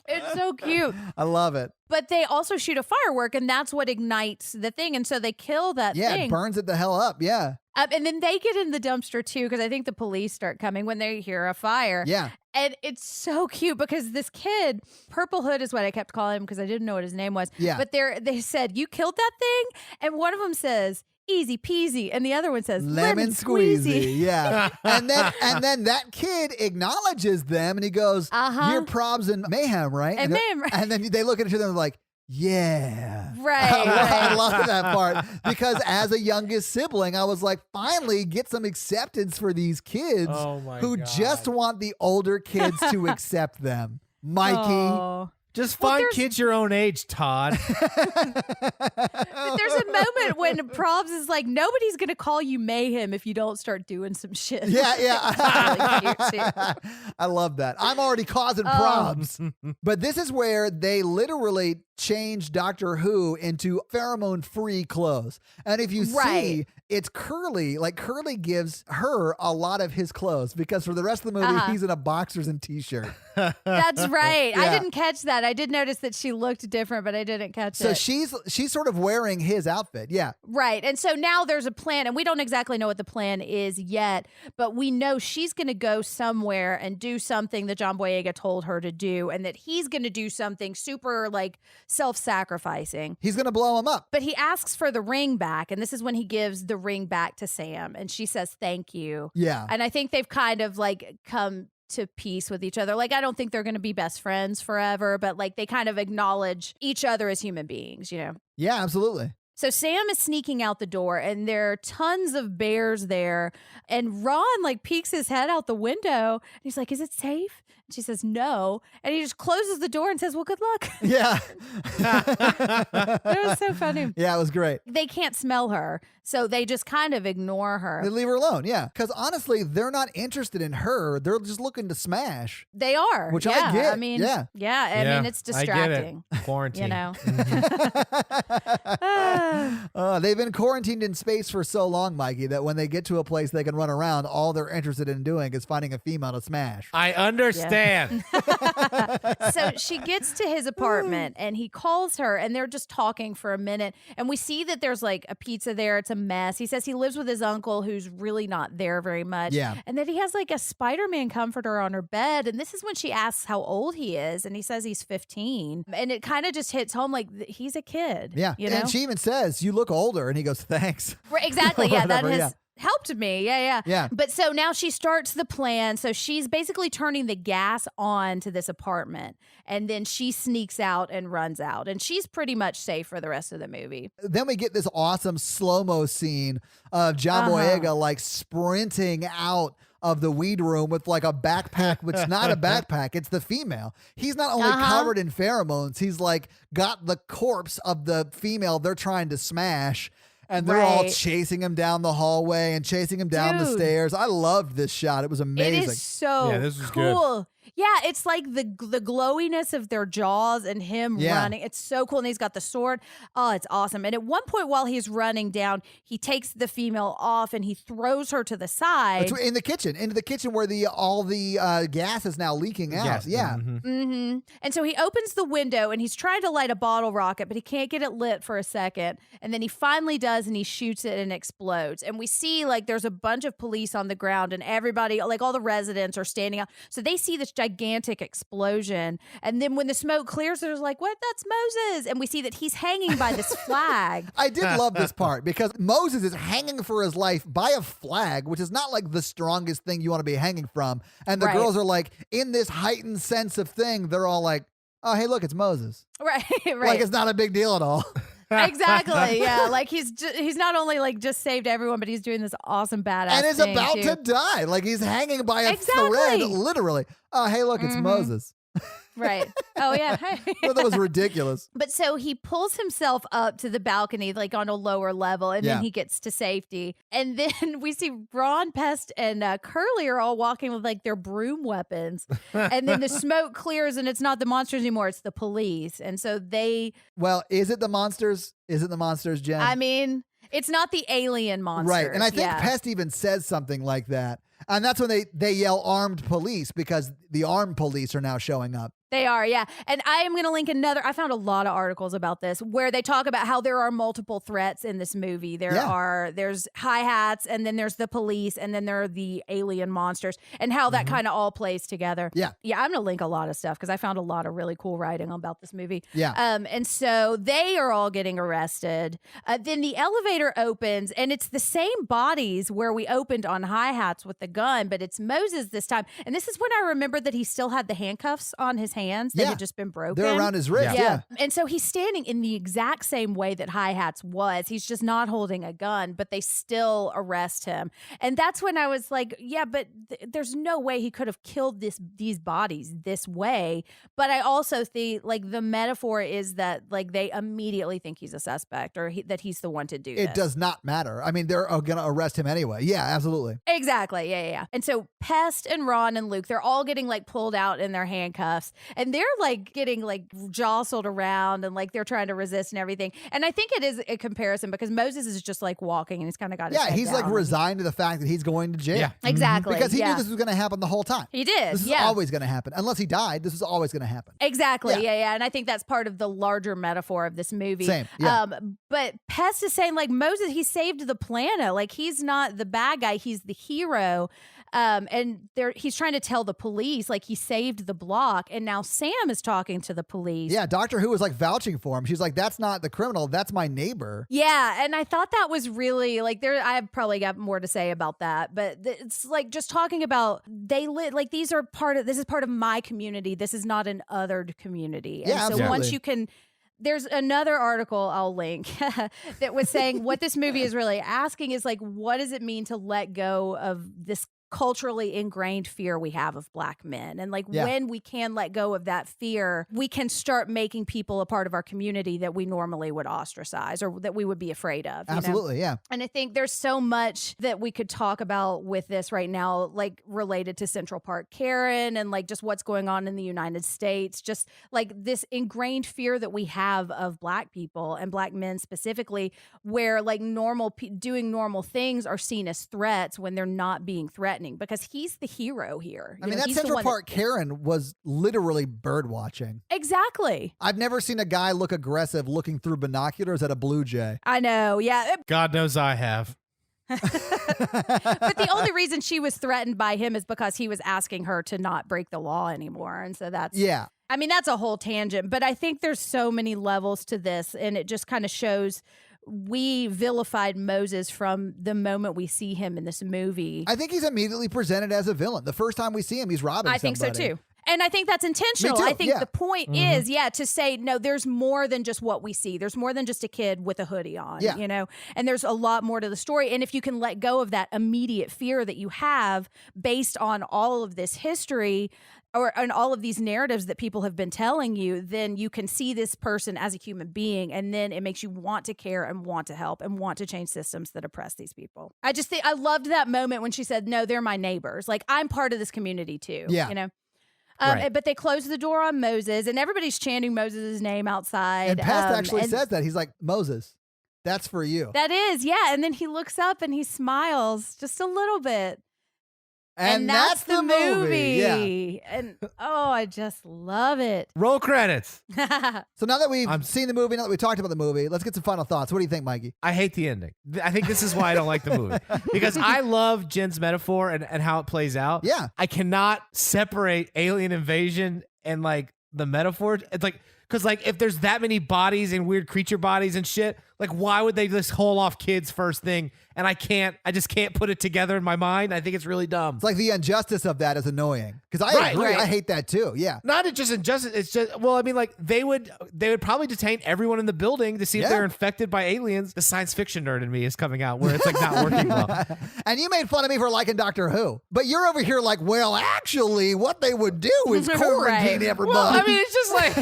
It's so cute. I love it. But they also shoot a firework, and that's what ignites the thing. And so they kill that Yeah, thing. it burns it the hell up. Yeah. And then they get in the dumpster, too, because I think the police start coming when they hear a fire. Yeah. And it's so cute because this kid, Purple Hood is what I kept calling him because I didn't know what his name was. Yeah. But they said, you killed that thing? And one of them says, easy peasy. And the other one says, lemon squeezy. Yeah. and then that kid acknowledges them and he goes, you're Probs and Mayhem, right? And Mayhem, right. And then they look at each other and they're like, yeah. Right. I love that part because as a youngest sibling, I was like, finally get some acceptance for these kids who just want the older kids to accept them. Mikey. Oh. Just find kids your own age, Todd. But there's a moment when Probs is like, nobody's going to call you Mayhem if you don't start doing some shit. Yeah, yeah. Really cute, too. I love that. I'm already causing Probs. But this is where they literally change Doctor Who into pheromone-free clothes. And if you see, it's Curly. Like, Curly gives her a lot of his clothes because for the rest of the movie, he's in a boxers and t-shirt. That's right. Yeah. I didn't catch that. I did notice that she looked different, but I didn't catch So it. she's sort of wearing his outfit. Yeah. Right. And so now there's a plan, and we don't exactly know what the plan is yet, but we know she's going to go somewhere and do something that John Boyega told her to do, and that he's going to do something super, like, self-sacrificing. He's going to blow him up. But he asks for the ring back, and this is when he gives the ring back to Sam, and she says, thank you. Yeah. And I think they've kind of, like, come to peace with each other. Like, I don't think they're going to be best friends forever, but, like, they kind of acknowledge each other as human beings, you know? Yeah, absolutely. So Sam is sneaking out the door, and there are tons of bears there. And Ron, like, peeks his head out the window, and he's like, is it safe? And she says, no. And he just closes the door and says, well, good luck. Yeah. It was so funny. Yeah, it was great. They can't smell her, so they just kind of ignore her. They leave her alone, yeah. Because honestly, they're not interested in her. They're just looking to smash. They are. Which yeah. I get. I mean, yeah. I mean, it's distracting. I get it. Quarantine. You know? They've been quarantined in space for so long, Mikey, that when they get to a place they can run around, all they're interested in doing is finding a female to smash. I understand. So she gets to his apartment and he calls her and they're just talking for a minute. And we see that there's like a pizza there. It's a mess. He says he lives with his uncle who's really not there very much. Yeah. And that he has like a Spider-Man comforter on her bed. And this is when she asks how old he is. And he says he's 15. And it kind of just hits home like he's a kid. Yeah. You know? And she even says, you look older. And he goes, thanks. Right, exactly. Yeah. That Whatever, has helped me. Yeah. Yeah. But so now she starts the plan. So she's basically turning the gas on to this apartment. And then she sneaks out and runs out. And she's pretty much safe for the rest of the movie. Then we get this awesome slow-mo scene of John Boyega like sprinting out of the weed room with like a backpack, which is not a backpack, it's the female. He's not only covered in pheromones, he's like got the corpse of the female they're trying to smash. And they're all chasing him down the hallway and chasing him down the stairs. I loved this shot. It was amazing. It is so this was cool. Yeah, it's like the glowiness of their jaws and him running. It's so cool. And he's got the sword. Oh, it's awesome. And at one point while he's running down, he takes the female off and he throws her to the side. It's in the kitchen, into the kitchen where all the gas is now leaking out. Yes. Yeah. Mm-hmm. And so he opens the window and he's trying to light a bottle rocket, but he can't get it lit for a second. And then he finally does and he shoots it and explodes. And we see like there's a bunch of police on the ground and everybody, like all the residents are standing out. So they see this gigantic explosion. And then when the smoke clears, they're like, what? That's Moses. And we see that he's hanging by this flag. I did love this part because Moses is hanging for his life by a flag, which is not like the strongest thing you want to be hanging from. And the girls are like, in this heightened sense of thing, they're all like, oh, hey, look, it's Moses. Right. Like it's not a big deal at all. Exactly. Yeah. Like he's not only like just saved everyone, but he's doing this awesam badass and is thing, about too. to die. Like he's hanging by a thread, literally. Oh, hey, look, it's Moses. Right. Oh, yeah. I thought that was ridiculous. But so he pulls himself up to the balcony, like on a lower level, and then he gets to safety. And then we see Ron, Pest, and Curly are all walking with like their broom weapons. And then the smoke clears, and it's not the monsters anymore; it's the police. And so they. Well, is it the monsters? Is it the monsters, Jen? I mean, it's not the alien monsters, right? And I think Pest even says something like that. And that's when they yell armed police because the armed police are now showing up. They are, yeah. And I am going to link I found a lot of articles about this where they talk about how there are multiple threats in this movie. There's hi-hats, and then there's the police, and then there are the alien monsters, and how that kind of all plays together. Yeah. Yeah, I'm going to link a lot of stuff because I found a lot of really cool writing about this movie. Yeah. And so they are all getting arrested. Then the elevator opens, and it's the same bodies where we opened on hi-hats with the gun, but it's Moses this time. And this is when I remembered that he still had the handcuffs on his hands that had just been broken. They're around his wrist. Yeah. And so he's standing in the exact same way that Hi-Hats was. He's just not holding a gun, but they still arrest him. And that's when I was like, yeah, but there's no way he could have killed these bodies this way. But I also think like the metaphor is that like they immediately think he's a suspect or that he's the one to do It does not matter. I mean, they're going to arrest him anyway. Yeah, absolutely. Exactly. Yeah. And so Pest and Ron and Luke, they're all getting like pulled out in their handcuffs. And they're like getting like jostled around and like they're trying to resist and everything. And I think it is a comparison because Moses is just like walking and he's kind of got his head he's down. like resigned to the fact that he's going to jail. Yeah. Exactly. Because he knew this was going to happen the whole time. He did. This is always going to happen. Unless he died, this is always going to happen. Exactly. Yeah. And I think that's part of the larger metaphor of this movie. Same. Yeah. But Pest is saying like Moses, he saved the planet. Like he's not the bad guy. He's the hero. And he's trying to tell the police like he saved the block, and now Sam is talking to the police. Yeah, Doctor Who was like vouching for him. She's like, "That's not the criminal. That's my neighbor." Yeah, and I thought that was really like I've probably got more to say about that, but it's like just talking about like this is part of my community. This is not an othered community. And yeah, so absolutely. once you can. There's another article I'll link that was saying what this movie is really asking is like, what does it mean to let go of this culturally ingrained fear we have of black men? And like when we can let go of that fear, we can start making people a part of our community that we normally would ostracize or that we would be afraid of. Absolutely, yeah. And I think there's so much that we could talk about with this right now, like related to Central Park Karen and like just what's going on in the United States, just like this ingrained fear that we have of black people and black men specifically, where like doing normal things are seen as threats when they're not being threatened. Because he's the hero here. I mean, that Central Park Karen was literally bird watching. Exactly. I've never seen a guy look aggressive looking through binoculars at a blue jay. I know, yeah. God knows I have. But the only reason she was threatened by him is because he was asking her to not break the law anymore. And so that's... Yeah. I mean, that's a whole tangent. But I think there's so many levels to this. And it just kind of shows... We vilified Moses from the moment we see him in this movie. I think he's immediately presented as a villain. The first time we see him, he's robbing I think so too. And I think that's intentional. Me too, I think the point is, to say, no, there's more than just what we see. There's more than just a kid with a hoodie on, you know, and there's a lot more to the story. And if you can let go of that immediate fear that you have based on all of this history and all of these narratives that people have been telling you, then you can see this person as a human being. And then it makes you want to care and want to help and want to change systems that oppress these people. I just think I loved that moment when she said, no, they're my neighbors. Like I'm part of this community too, you know? Right. But they closed the door on Moses, and everybody's chanting Moses' name outside. And Pest actually says that. He's like, Moses, that's for you. That is, yeah. And then he looks up and he smiles just a little bit. And that's the movie. Yeah. And I just love it. Roll credits. So now that we've seen the movie, now that we talked about the movie, let's get some final thoughts. What do you think, Mikey? I hate the ending. I think this is why I don't like the movie. Because I love Jen's metaphor and how it plays out. Yeah. I cannot separate alien invasion and like the metaphor. It's like, because like if there's that many bodies and weird creature bodies and shit, Like, why would they just haul off kids first thing? And I just can't put it together in my mind. I think it's really dumb. It's like the injustice of that is annoying. Because I agree. Right. I hate that too. Yeah. Not just injustice. It's just, well, I mean, like they would probably detain everyone in the building to see if they're infected by aliens. The science fiction nerd in me is coming out where it's like not working well. And you made fun of me for liking Doctor Who, but you're over here like, well, actually, what they would do is quarantine everybody. Well, I mean, it's just like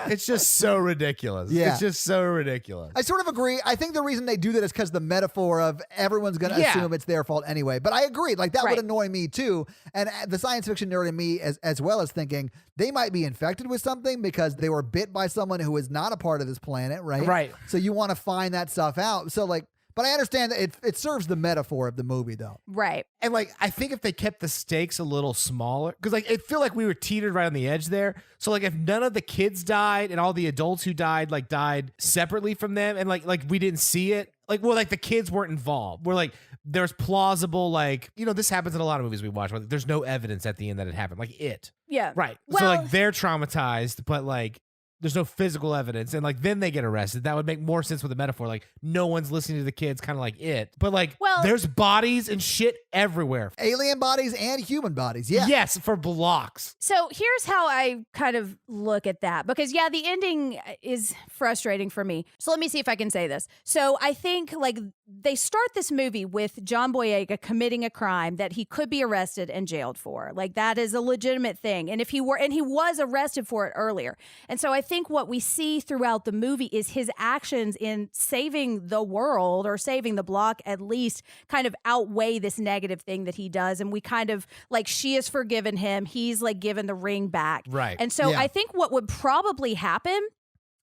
it's just so ridiculous. Yeah. It's just so ridiculous. I sort of agree. I think the reason they do that is because the metaphor of everyone's going to assume it's their fault anyway. But I agree. Like that would annoy me too. And the science fiction nerd in me as well as thinking they might be infected with something because they were bit by someone who is not a part of this planet, right? Right. So you want to find that stuff out. So like, but I understand that it serves the metaphor of the movie though. Right. And like, I think if they kept the stakes a little smaller, because like, it feel like we were teetered right on the edge there. So like, if none of the kids died and all the adults who died, like died separately from them and like we didn't see it, like, well, like the kids weren't involved. We're like, there's plausible, like, you know, this happens in a lot of movies we watch, but there's no evidence at the end that it happened. Like it. Yeah. Right. Well, so like they're traumatized, but like, there's no physical evidence, and like then they get arrested. That would make more sense with the metaphor. Like no one's listening to the kids, kind of like it. But like, there's bodies and shit everywhere. Alien bodies and human bodies. Yeah. Yes, for blocks. So here's how I kind of look at that because the ending is frustrating for me. So let me see if I can say this. So I think like they start this movie with John Boyega committing a crime that he could be arrested and jailed for. Like that is a legitimate thing. And he was arrested for it earlier. And so I think what we see throughout the movie is his actions in saving the world or saving the block at least kind of outweigh this negative thing that he does. And we kind of like, she has forgiven him. He's like given the ring back. Right. And so I think what would probably happen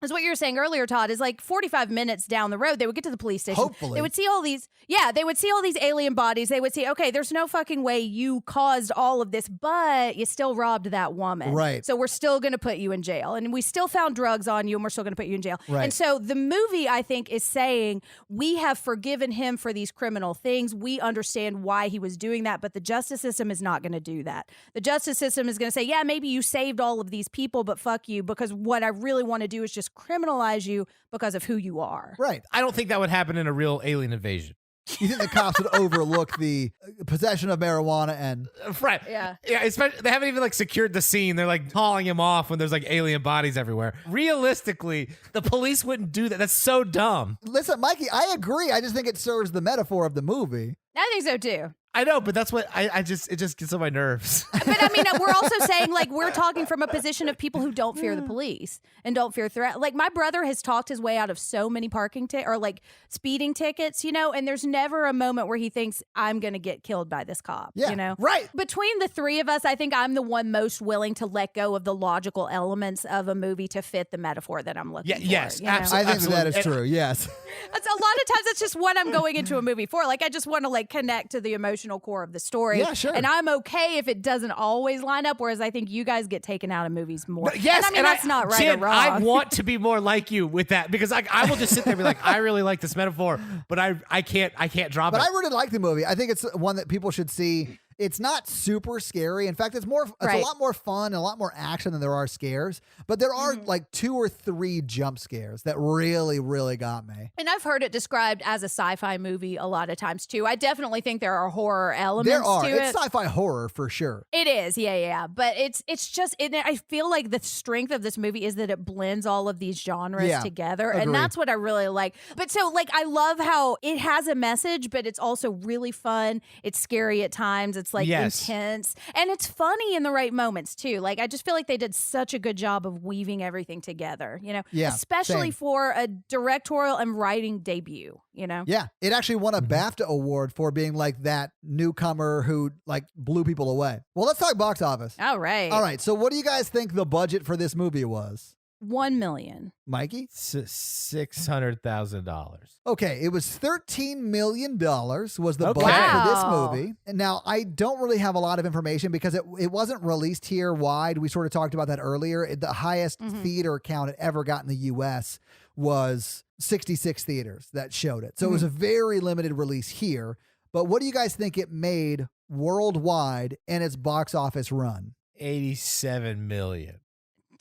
is what you were saying earlier, Todd, is like 45 minutes down the road, they would get to the police station. Hopefully. They would see all these, they would see all these alien bodies. They would see, okay, there's no fucking way you caused all of this, but you still robbed that woman. Right. So we're still going to put you in jail. And we still found drugs on you and we're still going to put you in jail. Right. And so the movie, I think, is saying we have forgiven him for these criminal things. We understand why he was doing that, but the justice system is not going to do that. The justice system is going to say, yeah, maybe you saved all of these people, but fuck you, because what I really want to do is just criminalize you because of who you are. Right. I don't think that would happen in a real alien invasion. You think the cops would overlook the possession of marijuana and Right. Yeah. Yeah. Especially, they haven't even like secured the scene. They're like hauling him off when there's like alien bodies everywhere. Realistically, the police wouldn't do that. That's so dumb. Listen, Mikey, I agree. I just think it serves the metaphor of the movie. I think so too. I know, but that's what it just gets on my nerves. But I mean, we're also saying like we're talking from a position of people who don't fear the police and don't fear threat. Like my brother has talked his way out of so many parking or like speeding tickets, you know, and there's never a moment where he thinks I'm going to get killed by this cop, Yeah, you know? right. Between the three of us, I think I'm the one most willing to let go of the logical elements of a movie to fit the metaphor that I'm looking for. Yes, you know? absolutely. I think that is true. Yes. That's a lot of times that's just what I'm going into a movie for. Like I just want to like connect to the emotional core of the story. Yeah, sure. And I'm okay if it doesn't always line up, whereas I think you guys get taken out of movies more. Yes, and I mean that's not right Jen, or wrong. I want to be more like you with that because I will just sit there and be like, I really like this metaphor, but I can't drop But it. I really like the movie. I think it's one that people should see. It's not super scary. In fact, it's a lot more fun and a lot more action than there are scares. But there are like 2 or 3 jump scares that really, really got me. And I've heard it described as a sci-fi movie a lot of times too. I definitely think there are horror elements There are. to It's it. sci-fi horror for sure. It is, yeah. But it's just, I feel like the strength of this movie is that it blends all of these genres together. Agreed. And that's what I really like. But so like, I love how it has a message, but it's also really fun. It's scary at times. It's like intense. And it's funny in the right moments too. Like, I just feel like they did such a good job of weaving everything together, you know? Yeah, especially same. for a directorial and writing debut, you know? Yeah. It actually won a BAFTA award for being like that newcomer who like blew people away. Well, let's talk box office. All right. All right. So what do you guys think the budget for this movie was? $1 million. Mikey? $600,000. Okay, it was $13 million was the budget Wow. for this movie. And now, I don't really have a lot of information because it wasn't released here wide. We sort of talked about that earlier. The highest theater count it ever got in the U.S. was 66 theaters that showed it. So it was a very limited release here. But what do you guys think it made worldwide in its box office run? $87 million.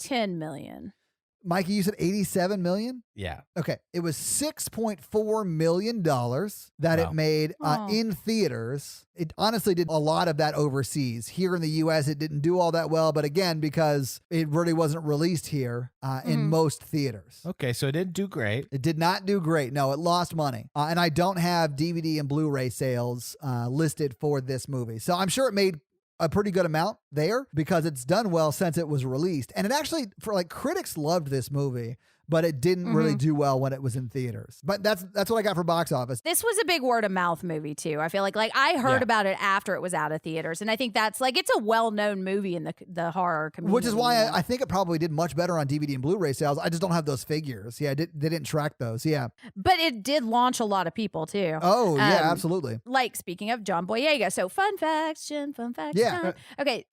$10 million. Mikey, you said $87 million? Yeah. Okay. It was $6.4 million that it made in theaters. It honestly did a lot of that overseas. Here in the U.S., it didn't do all that well, but again, because it really wasn't released here in most theaters. Okay, so it didn't do great. It did not do great. No, it lost money. And I don't have DVD and Blu-ray sales listed for this movie. So I'm sure it made a pretty good amount there because it's done well since it was released. And it actually, critics loved this movie, but it didn't really do well when it was in theaters. But that's what I got for box office. This was a big word of mouth movie too. I feel like I heard about it after it was out of theaters, and I think that's it's a well-known movie in the horror community. Which is why I think it probably did much better on DVD and Blu-ray sales. I just don't have those figures. Yeah, they didn't track those. Yeah, but it did launch a lot of people too. Oh yeah, absolutely. Like speaking of John Boyega, so fun facts, Jen. Fun facts. Yeah. Time. Okay.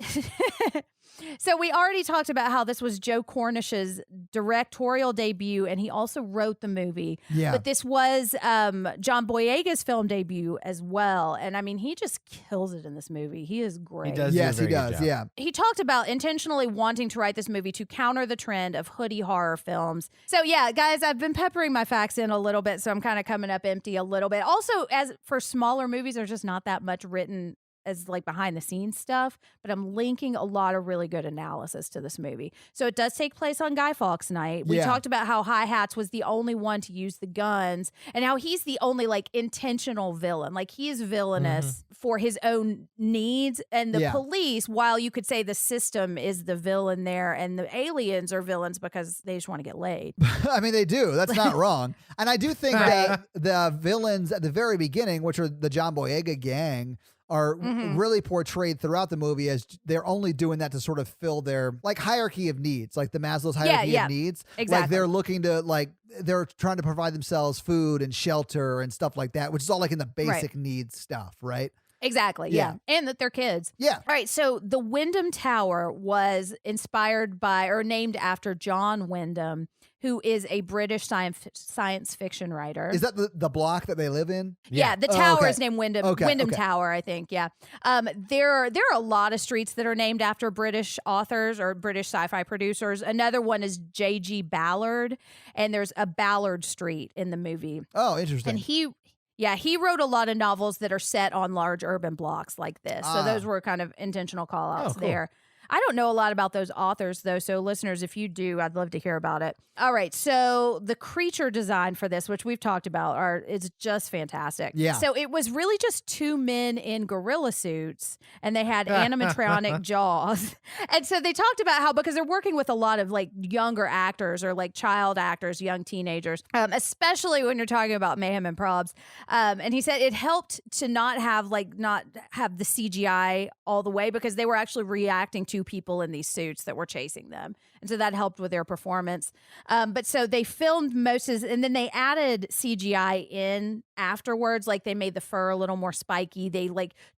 So we already talked about how this was Joe Cornish's directorial debut, and he also wrote the movie. Yeah. But this was John Boyega's film debut as well. And I mean, he just kills it in this movie. He is great. He does. Yes, do a he very good does. job. Yeah. He talked about intentionally wanting to write this movie to counter the trend of hoodie horror films. So yeah, guys, I've been peppering my facts in a little bit, so I'm kind of coming up empty a little bit. Also, as for smaller movies, there's just not that much written as behind the scenes stuff, but I'm linking a lot of really good analysis to this movie. So it does take place on Guy Fawkes night. We talked about how Hi-Hats was the only one to use the guns and how he's the only intentional villain. He is villainous for his own needs, and the police, while you could say the system is the villain there and the aliens are villains because they just want to get laid. I mean, they do. That's not wrong. And I do think that the villains at the very beginning, which are the John Boyega gang, are really portrayed throughout the movie as they're only doing that to sort of fill their hierarchy of needs, like the Maslow's hierarchy of needs. Exactly. They're looking to they're trying to provide themselves food and shelter and stuff like that, which is all in the basic needs stuff, right? Exactly. Yeah. And that they're kids. Yeah. All right. So the Wyndham Tower was inspired by or named after John Wyndham, who is a British science fiction writer. Is that the block that they live in? Yeah, the tower is named Wyndham Tower, I think. Yeah. There are a lot of streets that are named after British authors or British sci-fi producers. Another one is J.G. Ballard, and there's a Ballard Street in the movie. Oh, interesting. And he wrote a lot of novels that are set on large urban blocks like this. So those were kind of intentional call-outs there. I don't know a lot about those authors, though, so listeners, if you do, I'd love to hear about it. All right, so the creature design for this, which we've talked about, is just fantastic. Yeah. So it was really just two men in gorilla suits, and they had animatronic jaws. And so they talked about how, because they're working with a lot of younger actors or child actors, young teenagers, especially when you're talking about mayhem and probs. And he said it helped to not have the CGI all the way because they were actually reacting to people in these suits that were chasing them. And so that helped with their performance. But so they filmed and then they added CGI in afterwards. They made the fur a little more spiky. They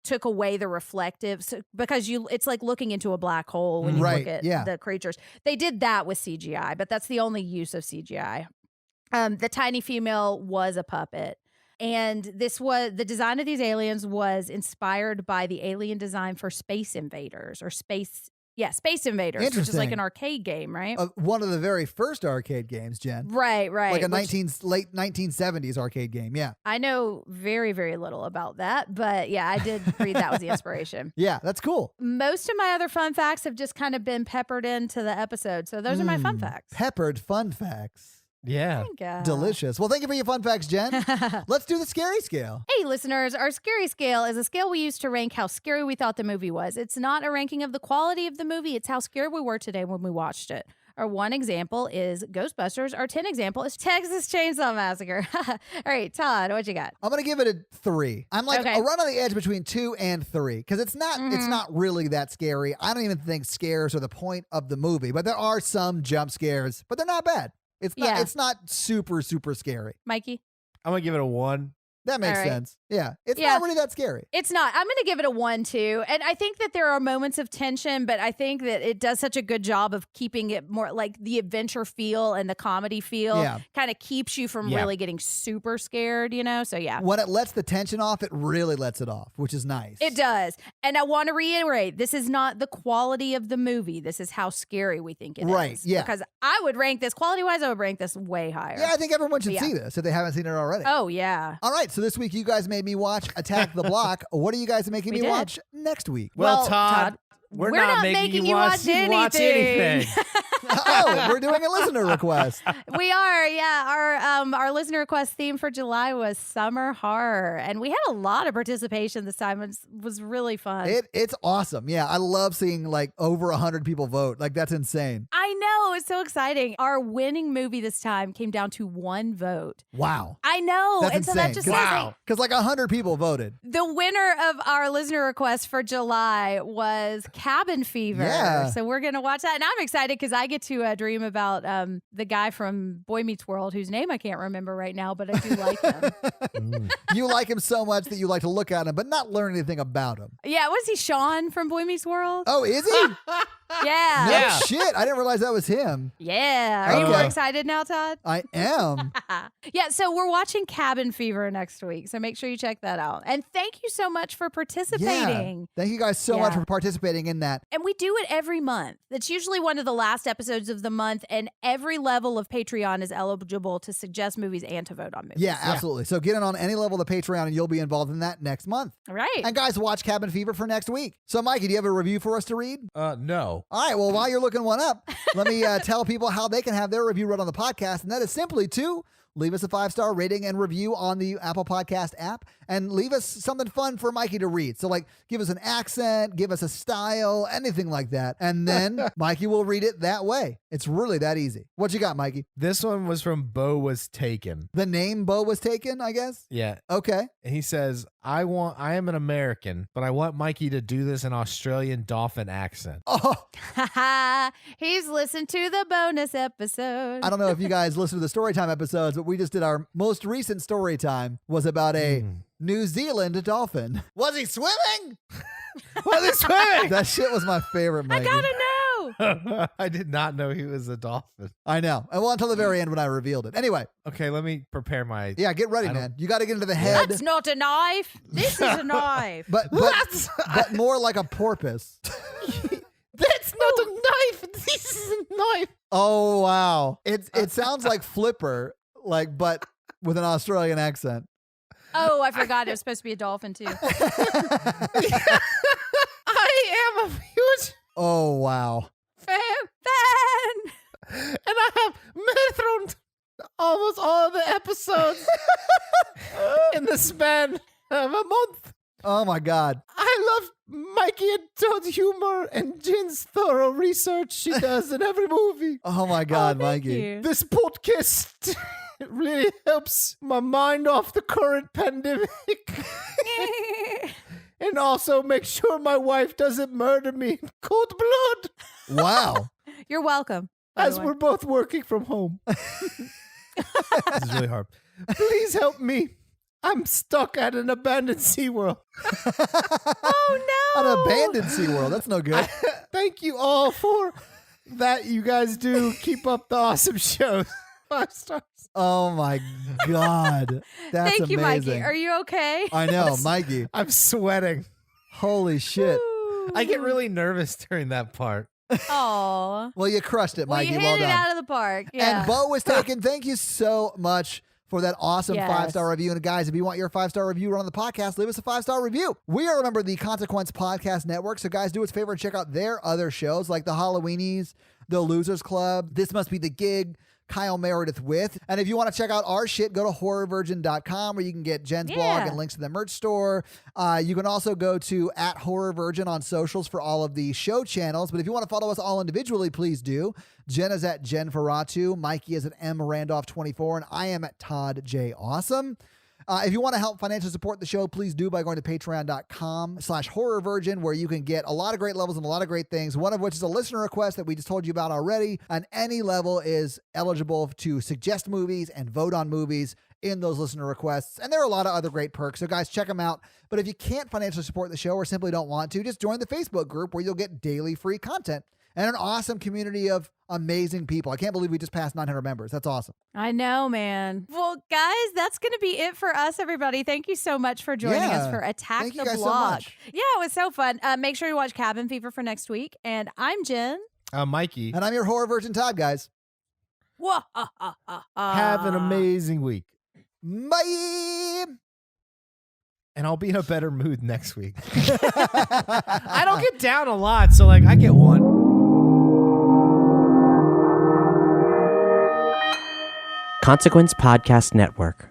took away the reflective because it's like looking into a black hole when you look at the creatures. They did that with CGI, but that's the only use of CGI. The tiny female was a puppet. And the design of these aliens was inspired by the alien design for Space Invaders Space Invaders, which is an arcade game, right? One of the very first arcade games, Jen. Right. Like a late 1970s arcade game, yeah. I know very, very little about that, but yeah, I did read that was the inspiration. Yeah, that's cool. Most of my other fun facts have just kind of been peppered into the episode, so those are my fun facts. Peppered fun facts. Yeah. Delicious. Well, thank you for your fun facts, Jen. Let's do the scary scale. Hey, listeners, our scary scale is a scale we use to rank how scary we thought the movie was. It's not a ranking of the quality of the movie. It's how scared we were today when we watched it. Our 1 example is Ghostbusters. Our 10 example is Texas Chainsaw Massacre. All right, Todd, what you got? I'm going to give it a 3. I'm a run on the edge between 2 and 3 because it's not really that scary. I don't even think scares are the point of the movie, but there are some jump scares, but they're not bad. It's not super, super scary. Mikey? I'm going to give it a 1. That makes All right. sense. Yeah. It's Yeah. not really that scary. It's not. I'm going to give it a 1, too. And I think that there are moments of tension, but I think that it does such a good job of keeping it more like the adventure feel and the comedy feel. Yeah. Kind of keeps you from really getting super scared, So, yeah. When it lets the tension off, it really lets it off, which is nice. It does. And I want to reiterate, this is not the quality of the movie. This is how scary we think it is. Right, yeah. Because I would rank this, quality-wise, I would rank this way higher. Yeah, I think everyone should Yeah. see this if they haven't seen it already. Oh, yeah. All right, so this week you guys made me watch Attack the Block. What are you guys making We me did. watch next week? Well, Todd, we're not making you watch anything. Oh, we're doing a listener request. We are, yeah. Our listener request theme for July was summer horror, and we had a lot of participation this time. It was really fun. It's awesome. Yeah, I love seeing like over 100 people vote. Like that's insane. I know, it's so exciting. Our winning movie this time came down to 1 vote. Wow. I know, That's and so that insane. just says like, Because like 100 people voted. the winner of our listener request for July was Cabin Fever. Yeah. So we're gonna watch that, and I'm excited because I get to dream about the guy from Boy Meets World, whose name I can't remember right now, but I do like him. You like him so much that you like to look at him, but not learn anything about him. Yeah, was he Sean from Boy Meets World? Oh, is he? Yeah. No Yeah. shit. I didn't realize that was him. Yeah. Are you more Okay. excited now, Todd? I am. Yeah, so we're watching Cabin Fever next week, so make sure you check that out. And thank you so much for participating. Yeah. Thank you guys so much Yeah. for participating in that. And we do it every month. It's usually one of the last episodes of the month, and every level of Patreon is eligible to suggest movies and to vote on movies. Yeah, absolutely. So get in on any level of the Patreon and you'll be involved in that next month. Right. And guys, watch Cabin Fever for next week. So Mikey, do you have a review for us to read? No. All right, well, while you're looking one up, let me tell people how they can have their review read on the podcast, and that is simply to leave us a 5-star rating and review on the Apple Podcast app, and leave us something fun for Mikey to read. So, like, give us an accent, give us a style, anything like that, and then Mikey will read it that way. It's really that easy. What you got, Mikey? This one was from Bo Was Taken. The name Bo was taken, I guess? Yeah. Okay. And he says, I am an American, but I want Mikey to do this in Australian dolphin accent. Oh, He's listened to the bonus episode. I don't know if you guys listen to the Storytime episodes, but we just did our most recent Storytime was about a New Zealand dolphin. Was he swimming? Was he swimming? That shit was my favorite, I Mikey. gotta know. I did not know he was a dolphin. I know. And well, until the very end when I revealed it. Anyway, Okay, let me prepare my. yeah, get ready, I don't- man. You got to get into the head, That's not a knife. This is a knife. but more like a porpoise. That's not a knife. This is a knife. Oh wow! It sounds like Flipper, but with an Australian accent. Oh, I forgot it was supposed to be a dolphin too. I am a huge Oh wow! fan, Ben! and I have marathoned almost all of the episodes in the span of a month. Oh my God! I love Mikey and Todd's humor and Jin's thorough research she does in every movie. Oh my God, Thank Mikey! you. This podcast really helps my mind off the current pandemic and also make sure my wife doesn't murder me in cold blood Wow! You're welcome. by as the way. we're both working from home. This is really hard. Please help me. I'm stuck at an abandoned SeaWorld. Oh no! An abandoned SeaWorld. That's no good. Thank you all for that you guys do. Keep up the awesome shows. 5 stars. Oh my God! That's Thank you, amazing. Mikey. Are you okay? I know, Mikey. I'm sweating. Holy shit! I get really nervous during that part. Oh. Well, you crushed it, Well, Mikey. you Well hit it done. out of the park. Yeah. And Bo was taken. Thank you so much for that awesome Yes. 5-star review. And guys, if you want your 5-star review on the podcast, leave us a 5-star review. We are a member of the Consequence Podcast Network. So guys, do us a favor and check out their other shows like the Halloweenies, the Losers Club, This Must Be the Gig, Kyle Meredith with. And if you want to check out our shit, go to horrorvirgin.com where you can get Jen's blog Yeah. and links to the merch store. You can also go to @horrorvirgin on socials for all of the show channels. But if you want to follow us all individually, please do. Jen is at Jen Ferratu, Mikey is at M Randolph 24, and I am at Todd J Awesome. If you want to help financially support the show, please do by going to patreon.com/horrorvirgin, where you can get a lot of great levels and a lot of great things, one of which is a listener request that we just told you about already. And any level is eligible to suggest movies and vote on movies in those listener requests. And there are a lot of other great perks. So guys, check them out. But if you can't financially support the show or simply don't want to, just join the Facebook group where you'll get daily free content and an awesome community of amazing people. I can't believe we just passed 900 members. That's awesome. I know, man. Well, guys, that's going to be it for us, everybody. Thank you so much for joining us for Attack the Block. Yeah, it was so fun. Make sure you watch Cabin Fever for next week. And I'm Jen. I'm Mikey. And I'm your horror virgin Todd, guys. Have an amazing week. Bye. And I'll be in a better mood next week. I don't get down a lot, so like I get one. Consequence Podcast Network.